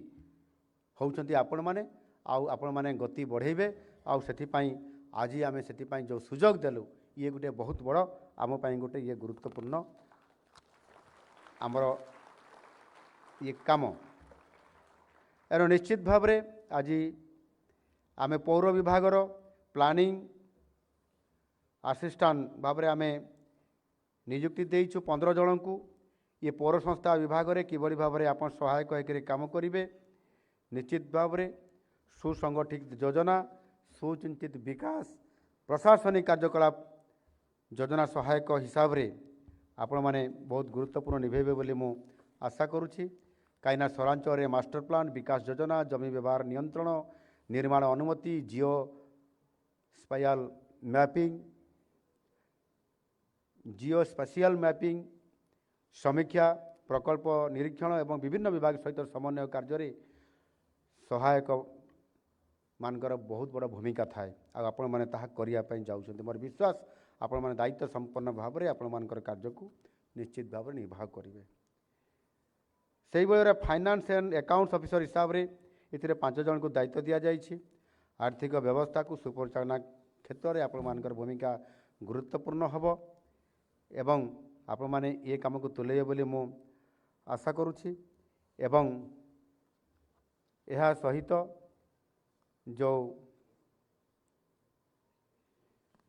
होउछंती आपण माने आउ आपण माने गति बढ़ेबे आउ सेथिपाई आज आमे सेथिपाई जो सुजोग देलु ये गोटे बहुत बड़ आम पाई गोटे ये गुरुत्वपूर्ण आमर ये काम एनो निश्चित भाव रे आज आमे पौर विभागर प्लानिंग असिस्टेंट भाव रे आमे नियुक्ति देइछु 15 जन को ये पौर संस्था विभाग रे किबड़ी भाव रे आपण सहायक होकर काम करिवे निश्चित भाव रे सुसंगठित योजना सुचिंतित विकास प्रशासनिक कार्यकलाप योजना सहायक हिसाब रे आपण माने बहुत गुरुत्वपूर्ण निभेबे बोली मु आशा करुछि कहीं सहरांचल मास्टर प्लान विकास योजना जमी व्यवहार नियंत्रण निर्माण अनुमति Jio स्पाइल mapping Jio special mapping समीक्षा प्रकल्प निरीक्षण एवं विभिन्न विभाग सहित समन्वय कार्य सहायक मानकर बहुत बड़ भूमिका थाए आपण मैंने करने जाऊँ मोर विश्वास आपण मैंने दायित्व संपन्न भाव में आपण मानकर कार्य को निश्चित भाव में निर्वाह करेंगे से बेले फाइनान्स एंड अकाउंट्स ऑफिसर हिसाब से ये 5 जन को दायित्व दि जाइए आर्थिक व्यवस्था को सुपरिचालना क्षेत्र में आपण मानकर भूमिका गुरुत्वपूर्ण हम एवं आपण माने ये काम को तुले बोली मु आशा करुछि एवं यह सहित जो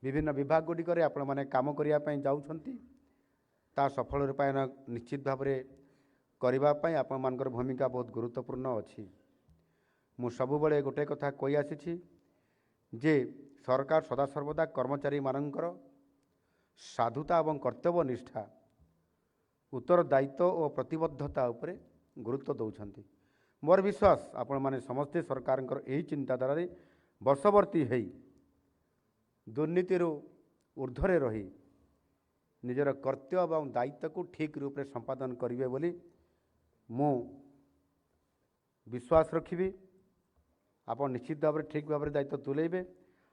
विभिन्न विभाग गुड़िक आपण माने काम करने जाउछंती ता सफल रूपायन निश्चित भाव में करने आपण मानकर भूमिका बहुत गुरुत्वपूर्ण अच्छी मु सबुबले गोटे कथा कही आसी जे सरकार सदासर्वदा कर्मचारी मानकर साधुता और कर्तव्य निष्ठा उत्तरदायित्व और प्रतिबद्धता उपरे गुरुत्व दौरान मोर विश्वास आपण माने समस्ते सरकार यही चिंताधारा वर्षवर्ती है दुर्नीतिर ऊर्ध्वरे रही निजर कर्तव्य और दायित्व को ठीक रूप से संपादन करेंगे बोली मु विश्वास रखी आप निश्चित भाव ठीक भाव में दायित्व तुलेबे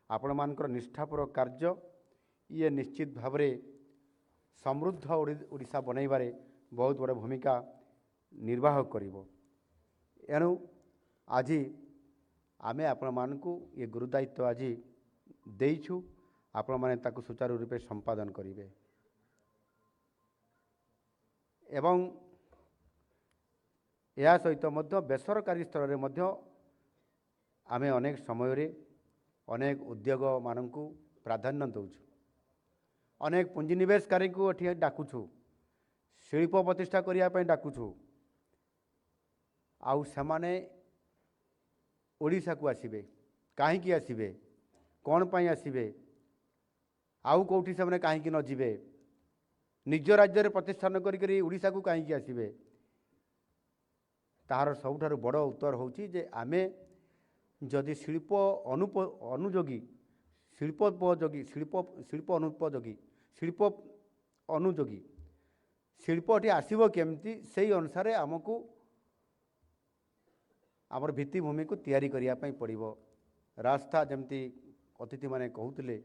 आपण मानकर निष्ठापूर्वक कार्य ये निश्चित भाव में समृद्ध ओडिशा बनैबारे बहुत बड़ भूमिका निर्वाह करिवो। एणु आज आमे आपण मानकु ये गुरुदायित्व आज देइछु आपण माने ताकु सुचारू रूपे संपादन करिवे एवं या सहित मध्य बेसरकारी स्तर रे मध्य आमे अनेक समय रे अनेक उद्योग मानकु प्राधान्य दउछु अनेक पुंजीनिवेशकारी को एठी डाकुछु शिल्प प्रतिष्ठा करिया पय डाकुछु आउ समाने ओडिशा को आसीबे काहेकि आसीबे कौन पाई आसीबे आउ कौटी से कहीं न जीवे निज राज्य प्रतिष्ठान करी ओडिशा को कहीं आसीबे तार सबुठारु बड़ उत्तर होची जे आमे जदि शिल्प अनुयोगी शिल्पोपयोगी शिल्प अनुपयोगी शिल्प अनुयोगी शिल्पटी आसीबो केमती सेही अनुसार आमको आमर भित्तिभूमि को तैयारी करिया पई पड़िबो रास्ता जमती अतिथि माने कहूतिले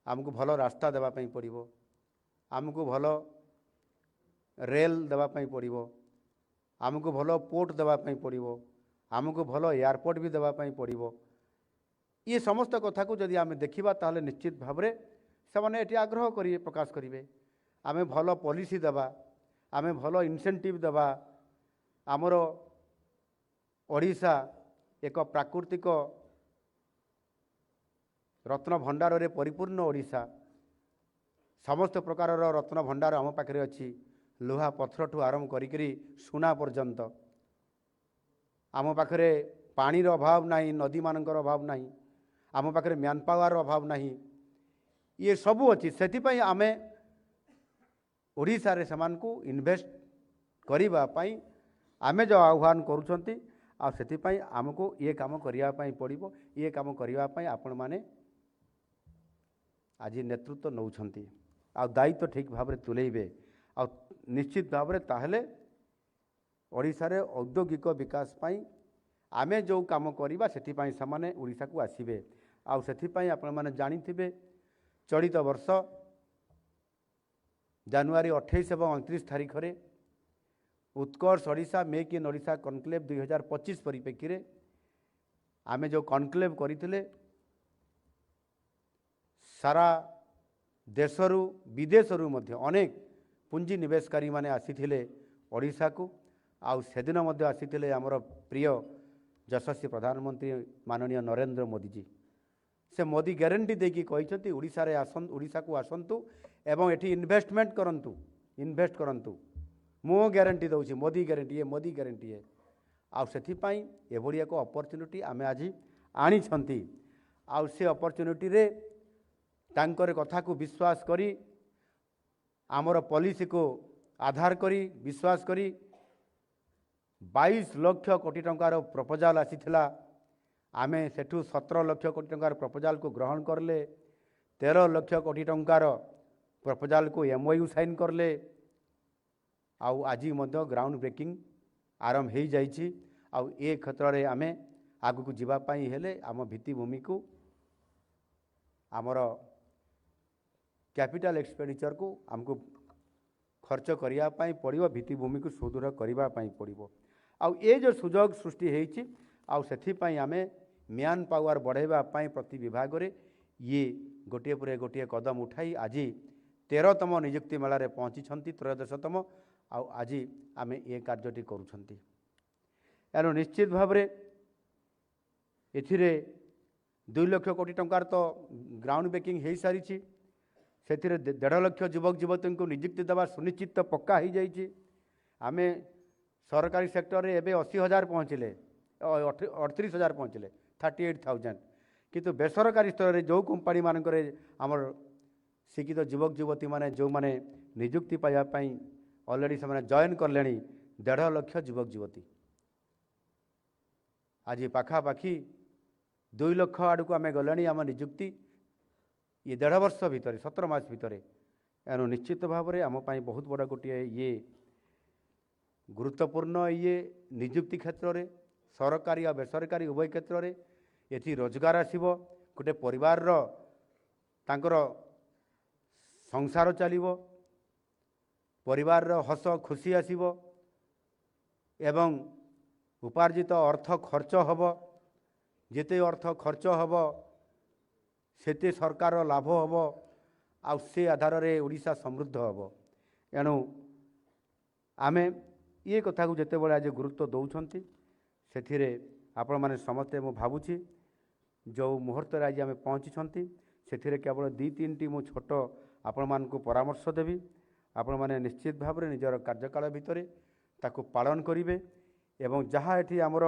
आमको भल रास्ता देवा पई पड़िबो आमको भल रेल देवा पई पड़िबो आमको भल पोर्ट देवा पई पड़िबो आमको भल एयरपोर्ट भी देवा पई पड़िबो ये समस्त कथा को जदि आमे देखिबा ताहले निश्चित भाबरे सेमाने एटी आग्रह करिवे प्रकाश करिवे आमे भल पॉलिसी देवा आमे भल इंसेंटिव देवा आमर ओडिशा एक प्राकृतिक रत्न भंडार रे परिपूर्ण ओडिशा समस्त प्रकार रत्न भंडार आम पाखे अच्छी लुहा पत्थर ठू आरंभ करी सुना पर्यंत आम पाखे पानीर अभाव नहीं नदी मानकर अभाव नहीं आम पाखे मैन पावर अभाव नहीं ये सबू अच्छी से आमे ओडिशा रे समान को इन्वेस्ट करिबा पई आमे जो आह्वान करूछंती आ सेतिपई आमको ये काम करिया पई पड़िबो ये काम करिया पई आपण माने आज नेतृत्व नौछंती आ दायित्व ठीक भाव में तुलेबे आ निश्चित भाव में ताहले ओडिशा रे औद्योगिक विकास पई आमे जो काम करिबा सेतिपई समाने ओडिशा को आसीबे आ सेतिपई आपण माने जानिथिबे चलित वर्ष जनवरी 28 एवं 29 तारीख रे Utkarsh Odisha make in Odisha conclave 2025 परिप्रेक्षी रे आमे जो कनक्लेव करथिले सारा देशरू विदेशरू मध्य अनेक पुंजी निवेशकारी माने आसीथिले ओडिशा को आउ सेदिन मध्य आसीथिले हमर प्रिय यशस्वी प्रधानमंत्री माननीय नरेंद्र मोदी जी से मोदी ग्यारंटी देकी कहिसंती ओडिशा रे ओडिशा को आसंतु एवं एठी इन्वेस्टमेंट इन्वेस्ट करंतु मो ग्यारंटी दउछि मोदी ग्यारंटी है आउ सेथिपई एभली एक अपॉर्चुनिटी आमे आज आनी छंती आउ से अपॉर्चुनिटी रे तांकर कथा को विश्वास करी आमर पॉलिसी को आधार करी विश्वास करी 22 लाख कोटी टंकार प्रपोजाल आसीथिला आमे सेठू 17 लाख कोटी टंकार प्रपोजाल को ग्रहण करले 13 लाख कोटी टंकार प्रपोजाल को एमओयू साइन करले आउ आज मध्य ग्राउंड ब्रेकिंग आरंभ हो जाइए आउ ए क्षेत्र में आमे आगु को जीवा पाई हेले आम भित्तिभूमि को आमर कैपिटल एक्सपेंडिचर को आमको खर्च करिया पाई पड़िबो भित्तिभूमि को सुदृढ़ करिबा पाई पड़िबो आउ ए जो सुजोग सृष्टि हेछि आउ सेथि पाई आमे मैन पावर बढ़ाइबा पाई प्रति विभाग रे ये गोटे पर गोटे कदम उठाई आज 13तम नियुक्ति मेला रे पहुँची 13दशतम आउ आज आमे ये कार्यटी करूछंती एनो निश्चित भाव रे एथिरे 2 लाख कोटी टंकार तो ग्राउंड ब्रेकिंग हो सारी से 1.5 लाख युवक युवती को नियुक्ति देवा सुनिश्चित पक्का हो जाइए आमे सरकारी सेक्टर रे एबे 80,000 पहुँचले 38,000 पहुँचले 38,000 किंतु बेसरकारी स्तर रे जो कंपनी मानकर आमर शिक्षित युवक युवती माने जो माने नियुक्ति पाइबा पई ऑलरेडी से जॉइन कर 1.5 लाख युवक युवती आज पाखापाखि 2 लाख आड़ को आम गले आम नियुक्ति ये 1.5 वर्ष भितर 17 मास भितर एनु निश्चित भाव में आम बहुत बड़ा गोटे ये गुरुत्वपूर्ण ये नियुक्ति क्षेत्र में सरकारी और बेसरकारी उभय क्षेत्र में ये रोजगार आसो गोटे परिवार तांकर संसार चलो परिवार हस खुशी आसो एवं उपार्जित अर्थ खर्च हब जेते अर्थ खर्च हब सेते सरकार लाभ हब आ से आधार रे ओडिशा समृद्ध हब एणु आमे ये कथा को जिते बड़े आज गुरुत्व दौरान से आपण मैंने समस्ते मु भावुची जो मुहूर्त आज आम पहुँची से केवल 2-3 मु छोट आपण मान को परामर्श देवी आपण मैंने निश्चित भाव में निजर कार्यकाल भितर ताकू पालन करेंगे एवं जहाँ ये आमर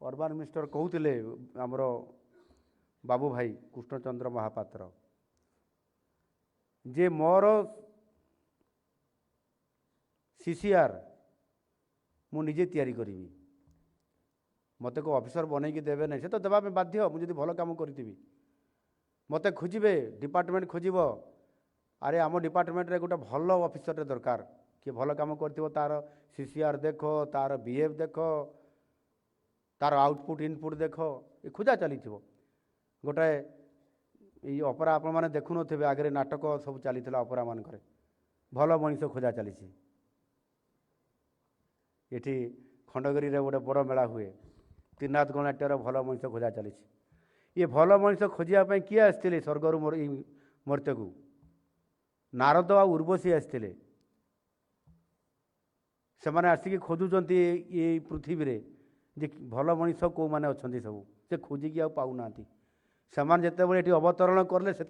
अर्बन मिनिस्टर कहते आमर बाबू भाई कृष्णचंद्र महापात्र जे मोर सीसीआर मु निजे तैयारी करी मत को ऑफिसर बनईकी देवे ना से तो देवा बाध्य मुझे भल काम करी मत खोजे डिपार्टमेंट खोजब अरे आम डिपार्टमेंट रे गोटे भल ऑफिसर दरकार किए भल काम कर तार सीसीआर देख तार बिहेव देख तार आउटपुट इनपुट देख ये खोजा चली गोटे ये ऑपरा आपण मैंने देखु थे आगे नाटक सब चली ऑपरा मानक भल मनीष खोजा चली ये खंडगिरी रे गोटे बड़ मेला हुए त्रिनाथ गणाट्यर भल मनीष खोजा चली ये भल मनीष खोजापी किए आसते स्वर्गर मर्त्य को नारद आ उर्वशी आसते से मैंने आसिक खोजुंट ये पृथ्वी रे जे भल मनीष कौ मैंने अच्छा सब से खोजिकी आ पाऊना से जिते अवतरण कले से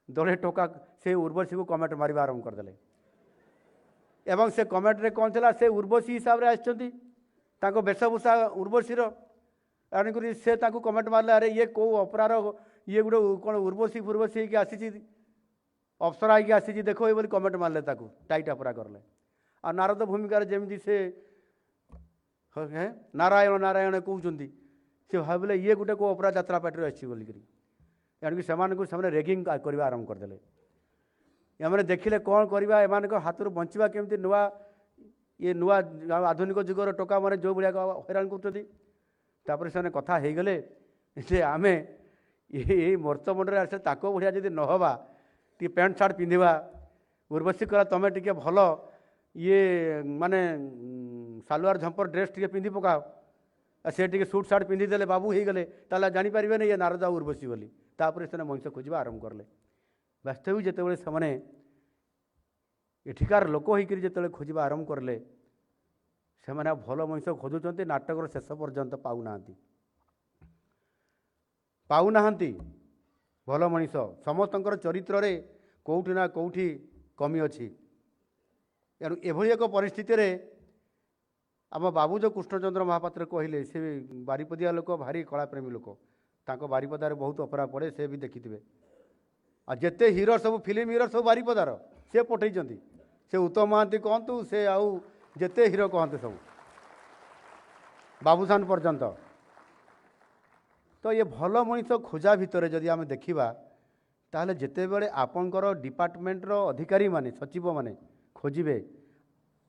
दले टोका से उर्वशी को कमेंट मारिबा आरंभ करदे एवं से कमेंट रे कौन थला से उर्वशी हिसाब से आसती वेशभूषा उर्वशीर एणुक से कमेंट मारले अरे ये कौ अपरार ये गोटे कौन उर्वशी फुर्वशी की आसी अप्सरा होगी आसी देख ये कमेंट मारले टाइट अपरा करले आ नारद भूमिकार जमी से नारायण नारायण कहते सी भाविले ये गोटे को अपरा यात्रा पार्टी अच्छी बोलिकी एणुक से रेगिंग करवा आरंभ करदे एम देखिले कौन करवा एम हाथ बंचवा केमती नुआ ये नुआ आधुनिक जुगर टोका मैंने जो भाया हैरान कर से कथा हो गले जे आम ये मर्त मंडल आसे ताको भाया जब नहबा टी पैंट सार्ट पिंधा उर्वशी कला तुम टे भल ये माने सालुआर झंपर ड्रेस टे पिंधि पकाओ से टे सुट सार्ट पिंधिदे बाबू हो गले जापर नहीं ये नारद उर्वशी बोली तापर से मनीष खोजा आरंभ करले वास्तविक जिते से एठिकार लोक होकर जो खोजा आरंभ करले से भल मनीष खोजुंट नाटक शेष पर्यंत पाऊना भल मनीष समस्त चरित्र रे कौटी ना कौटी कमी अच्छी एणु एभली एक परिस्थिति रे आम बाबू जो कृष्णचंद्र महापात्र कहले से बारिपदिया लोक भारी कलाप्रेमी लोक तांको बारिपदार बहुत अपरा पड़े से भी देखिथे आ जेते हीरो सब फिल्म हीरो सब बारिपदार से पठे से उत्तम महांती कहतु से आउ जेते हीरो कहते सब बाबूसान पर्यंत तो ये भल मनीष खोजा भितर जदि आम देखा ताहले जेते बेले आपणकर डिपार्टमेंटर अधिकारी माने सचिव माने खोजिबे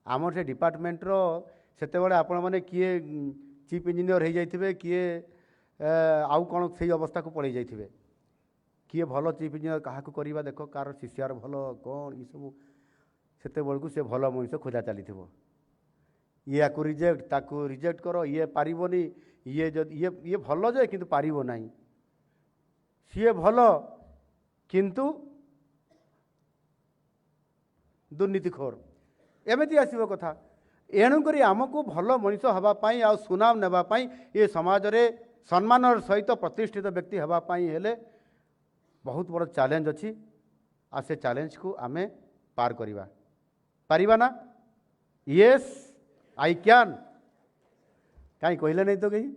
आम से डिपार्टमेंटर सेते बेले आपण माने किए चीफ इंजीनियर हो जाइथिबे किए आउ कौन से अवस्था को पड़े जाइथिबे किए भल चीफ इंजीनियर क्या करवा देख कार सीसीआर भल कौन ये सब सेते बेलू से भल मनीष खोजा चली ये को रिजेक्ट ताकू रिजेक्ट कर ये पारिबनी ये जब ये भल जे किंतु पारिबो नहीं सी भल किंतु दुर्नीतिखोर एमती आसब कथा एणुक आमको भल मनीष हाँपाई आ सुनाम नापी ये समाज रे सम्मान सहित प्रतिष्ठित व्यक्ति हाँपाई हेले बहुत बड़ चैलेंज अच्छी आ से चैलेंज को आमे पार करवा पारिबा ना यस आई कैन कहीं कहले नहीं तो कहीं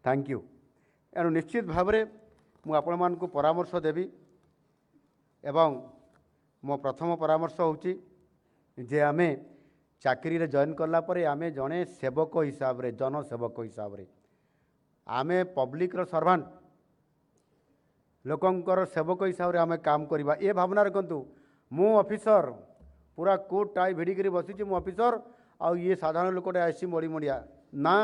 थैंक यू एणु निश्चित भाव में मुझे परामर्श देवी एवं मो प्रथम परामर्श होची जे आमे चाकरी रे जॉइन करला परे आमे जने सेवक हिसाब रे जनसेवक हिसाब रे आमे पब्लिक रो सर्वेंट लोकंकर सेवक हिसाब रे आमे काम करवा ए भावना रखंतु मु ऑफिसर पूरा कोट टाई भिड़िकी बसी मु ऑफिसर आ ये साधारण लोकटे आसी मड़ी मड़िया ना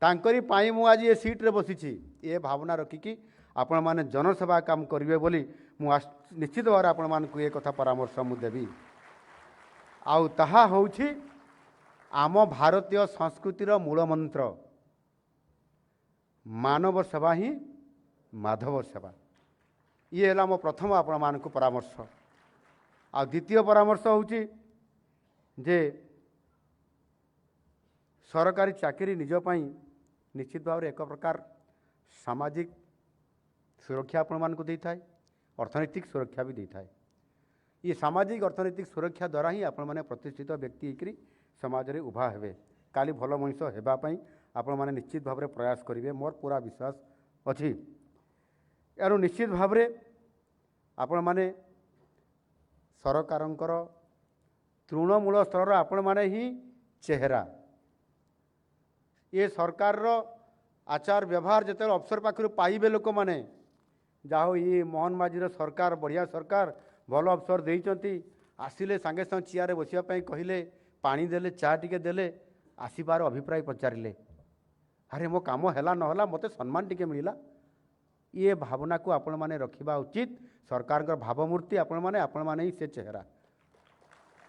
तांकरी पाई मु आज ये सीट रे बसी ये भावना रखिकी आपण माने जनसेवा काम करेंगे बोली निश्चित भाव आपण मानक ये कथा परामर्श मु देवी आउ ताहा होउछि आम भारतीय संस्कृतिर मूलमंत्र मानव सेवा ही माधव सेवा। ये है मो प्रथम आपण मानक परामर्श। आ द्वितीय परामर्श होउछि जे सरकारी चाकरी निज पई निश्चित भाव एक प्रकार सामाजिक सुरक्षा आपण मानक दै थाए, अर्थनैतिक सुरक्षा भी दै थाए। ये सामाजिक अर्थनैतिक सुरक्षा द्वारा ही आपण माने प्रतिष्ठित व्यक्ति होकरी समाज रे उभा हेबे, काली भल मनुष्य हेबा पई आपण माने निश्चित भाव प्रयास करेंगे, मोर पूरा विश्वास अच्छी। यार निश्चित भाव आपण माने सरकारंकर तृणमूल स्तर आपण माने ही चेहरा। ये सरकार रो आचार व्यवहार जिते अफसर पाखर पाइबे लोक मैंने जाओ ये मोहन माझीर सरकार बढ़िया सरकार भल अफसर देइचंती, आसिले सांगे सांगे चियारे बसिया कहले पानी देले चा टिके देले आसीबार अभिप्राय पचारे, अरे मो काम हैला न होला मते सम्मान टिके मिला। ये भावना को आपण माने रखिबा उचित। सरकार का भावमूर्ति आपण माने ही से चेहरा।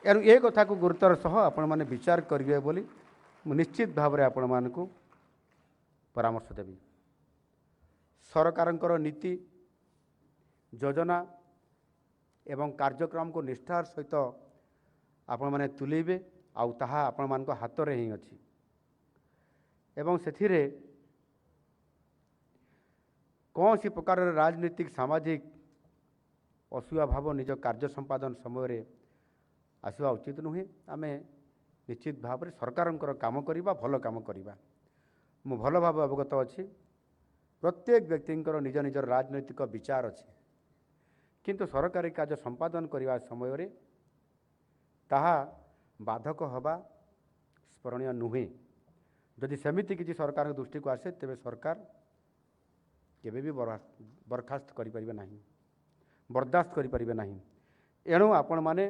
एनु ए कथा को गुरुतर सह आपण माने विचार करिवे बोली निश्चित भाव में आपण मानकु परामर्श देवी। सरकारंकर नीति योजना एवं कार्यक्रम को निष्ठार सहित आपण माने तुलेबे आउ ताहा आपण मानक हाथ रे ही अछि। एवं सेथिरे कौन सी प्रकार राजनीतिक सामाजिक असुविधा भाव निज कार्य संपादन समय आसवा उचित नुहे। आमे निश्चित भाव में सरकारंकर काम करिबा, भल काम करिबा। मु भल भाव अवगत अच्छी प्रत्येक व्यक्तिंकर निज निज राजनैतिक विचार अच्छे, किंतु सरकारी कार्य संपादन करने समय ताहा बाधक हवा स्मरणीय नुहे। जदि सेमिति किसी सरकार दृष्टि को आसे तेबे सरकार केबे भी बर्खास्त करिपारिबे नाही, बर्दाश्त करिपारिबे नाही। एणु आपण माने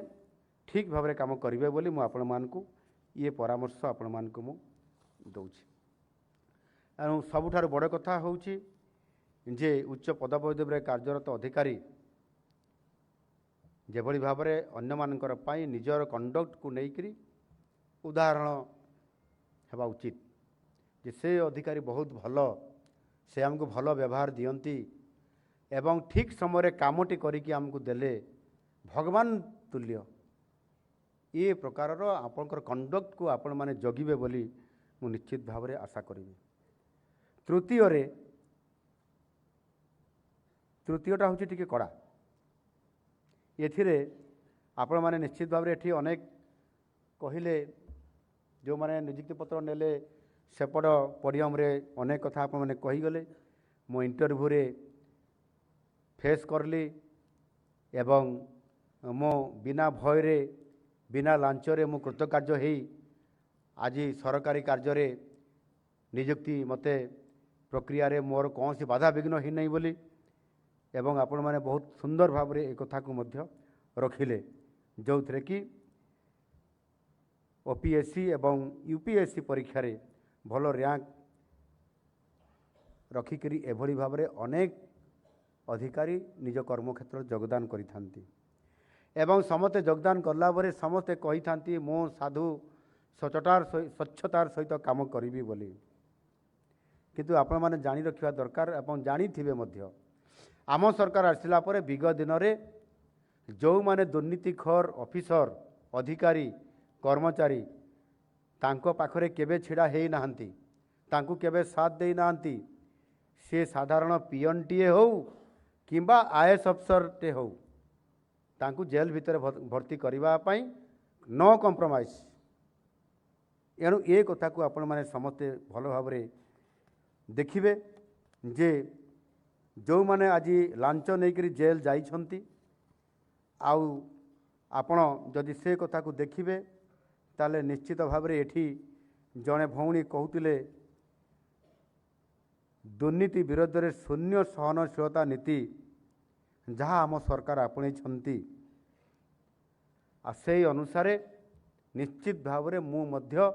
ठीक भाव में काम करिवे बोली मु आपण मानकु ये परामर्श आपण मानकु मु दउछि। एणु सबुठार बड़ कथा होउछि जे उच्च पदपदवी कार्यरत अधिकारी जेभली भाव में अन्य मानकर पाई निजर कंडक्ट को लेकरी उदाहरण हेबा उचित। जे से अधिकारी बहुत भल, से आमको भल व्यवहार दियंती एवं ठीक समय कामटी करिकी आमको देले भगवान तुल्य। ये प्रकार आपणकर कंडक्ट को आपण माने जगिबे बोली मु निश्चित भाव में आशा करी। तृतीयटा हूँ टिके कड़ा। एथिरे आपण माने निश्चित भाव में एठी अनेक कहले जो माने नियुक्ति पत्र नेले सेपट पडियम रे अनेक कथा आपण माने कहीगले। मो इंटरव्यू रे फेस करली एवं मो बिना भय रे बिना लांचरे मु कृतकार्य हेई आज सरकारी कार्य रे नियुक्ति मते प्रक्रिया रे मोर कौन सी बाधा विघ्न ही नहीं बोली एवं आपण माने बहुत सुंदर भाव रे एक कथा को मध्य रखिले, जो थे कि ओपीएससी एवं यूपीएससी परीक्षा रे भल रैंक रखिकरी एभली भाव रे अनेक अधिकारी निज कर्मक्षेत्र योगदान करिथांती एवं समस्ते योगदान करला बरे समस्ते कही थांती मो साधु स्वच्छतार सहित काम करी बोली। किंतु आपण माने जानी रखिबा दरकार एवं जानी थिबे मध्य आम सरकार आसिला परे विगत दिन रे जो माने दुर्नीतिखोर ऑफिसर अधिकारी कर्मचारी तांको पाखरे केबे छिड़ा हेई नाहंती, तांको केबे साथ देई नाहंती। से साधारण पीएन टीए हो किंबा आईएएस अफसर टे हो तांको जेल भितर भर्ती करबा पई नो कॉम्प्रोमाइज। एणु ए कथा को आपण माने समस्ते भल भाव रे देखिबे जे जो माने आज लांच नहीं जेल जाइछंती आउ आपण जदि से कथा को देखिबे ताले निश्चित भाव रे एठी जड़े भौणी कहूतिले दुर्नीति विरोध में शून्य सहनशीलता नीति जहाँ आम सरकार आपणई से अनुसार निश्चित भाव में मु मध्य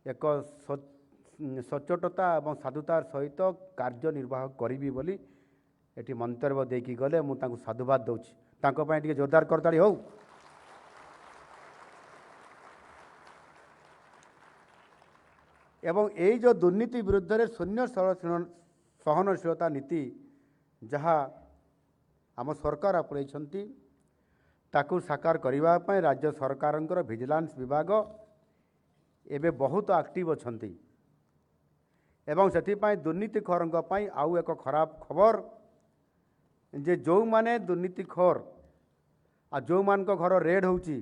एक सचोटता और साधुतार सहित कार्य निर्वाह करी बोली एटी मंतव्य देकी गले मु तांको साधुवाद दउछि। तांको पाई टिके जोरदार करताड़ी हो। एवं यही जो दुर्नीति विरुद्ध रे शून्य सहनशीलता नीति जहाँ आम सरकार अपनाई ताकू साकार करने राज्य सरकार विजिलेंस विभाग एबे बहुत एक्टिव अछंती एवं से दुर्नीतिखोर आउ एक खराब खबर जे जो माने दुर्नीतिखोर आ जो मान को घर रेड होची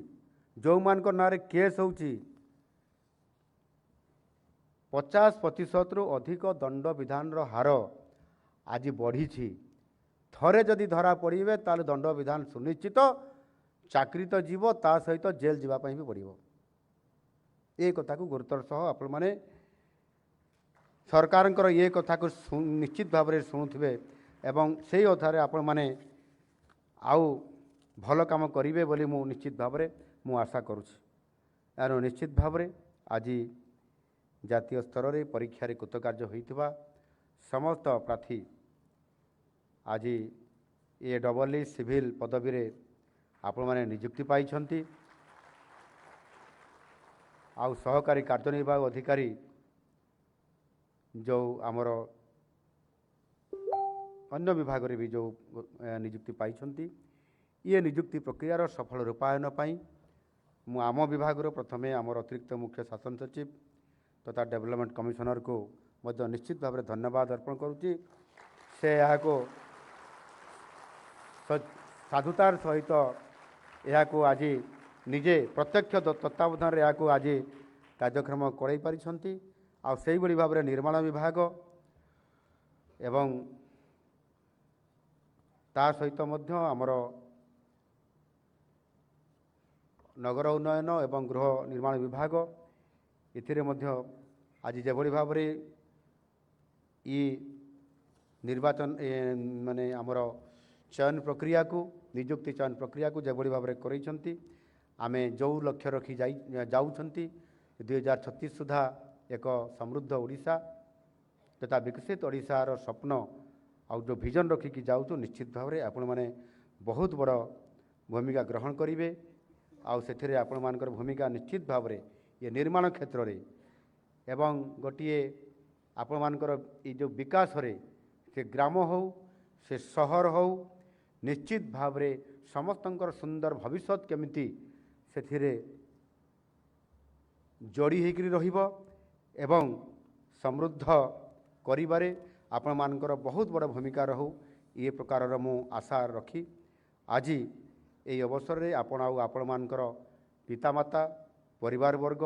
जो मान को नारे केस होची 50% रु अधिक दंड विधान रो हार आज बढ़ी थरे जदि धरा पड़े ताले दंड विधान सुनिश्चित चाकरी तो जीव ता सहित जेल जीवाई भी पड़ो। ये कथा को गुरुतर सह आपण माने सरकार ये कथा को निश्चित भाव में शुणुवे एवं से अर्थार आपण माने आउ भल काम करेंगे बोली मु निश्चित भाव में मु आशा करुँच। यार निश्चित भाव में आज जातीय स्तर में परीक्षा कृतकार्य होइथिबा समस्त प्रार्थी आज ये डबल सिविल पदवी रे आपण माने नियुक्ति पाई आउ सहकारी कार्यनिर्वाहक अधिकारी जो आमर अन्य विभाग रे भी जो नियुक्ति पाई ये नियुक्ति प्रक्रियार सफल रूपायन पाई मु आम विभाग प्रथमे आमर अतिरिक्त मुख्य शासन सचिव तथा डेवलपमेंट कमिशनर को मध्य निश्चित भाव में धन्यवाद अर्पण करुच्ची। से यहाँ को साधुतार सहित यह आज निजे प्रत्यक्ष तत्वावधान यहाँ को आज कार्यक्रम कड़ाई पारिछंती। आ से भाव में निर्माण विभाग एवं ता सहित मध्य आमर नगर उन्नयन एवं गृह निर्माण विभाग इथिरे मध्य आज जेभली भाव में ये निर्वाचन माने आमर चयन प्रक्रिया को नियुक्ति चयन प्रक्रिया को जेभली भाव में करैछंती आमे जो लक्ष्य रखी जाउछंती 2036 सुधा एक समृद्ध ओडिशा तथा विकसित ओडिशार स्वप्न आउ जो विजन रखिकी जाऊँ निश्चित भाव में आपण माने बहुत बड़ भूमिका ग्रहण करेंगे। आउ से आपण मानकर भूमिका निश्चित भाव में ये निर्माण क्षेत्र रे एवं गोटे आपण मानकर ये जो विकास रे से ग्राम हो से सहर हो निश्चित भाव में समस्तंकर सुंदर भविष्य केमिति से जोड़ी होकर रहिबो एवं समृद्ध करिबारे आपण मानकर बहुत बड़ भूमिका रहू ये प्रकार मु आशा रखी आज ये अवसर रे आपण मानकर पितामाता परिवार वर्ग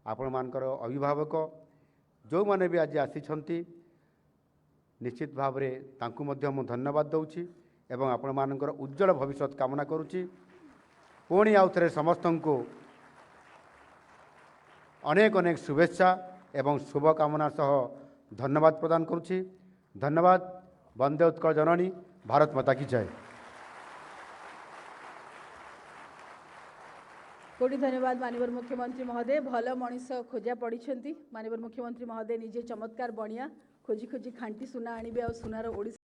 आपण मानकर अभिभावक जो माने भी आज आसी निश्चित भाव में तांकु मध्य मु धन्यवाद दउछि एवं आपण मानकर उज्जवल भविष्य कामना करुछि। पुणी आउ थे समस्त को अनेक अनेक शुभेच्छा एवं शुभकामना सह धन्यवाद प्रदान करुछि। धन्यवाद। वंदे उत्कल जननी। भारत माता की जय। कोटी धन्यवाद माननीय मुख्यमंत्री महोदय। भल मनीष खोजा पड़ी माननीय मुख्यमंत्री महोदय निजे चमत्कार बणिया खोजी खोजी खांटी सुना आनिबे आ सुनार ओडिशा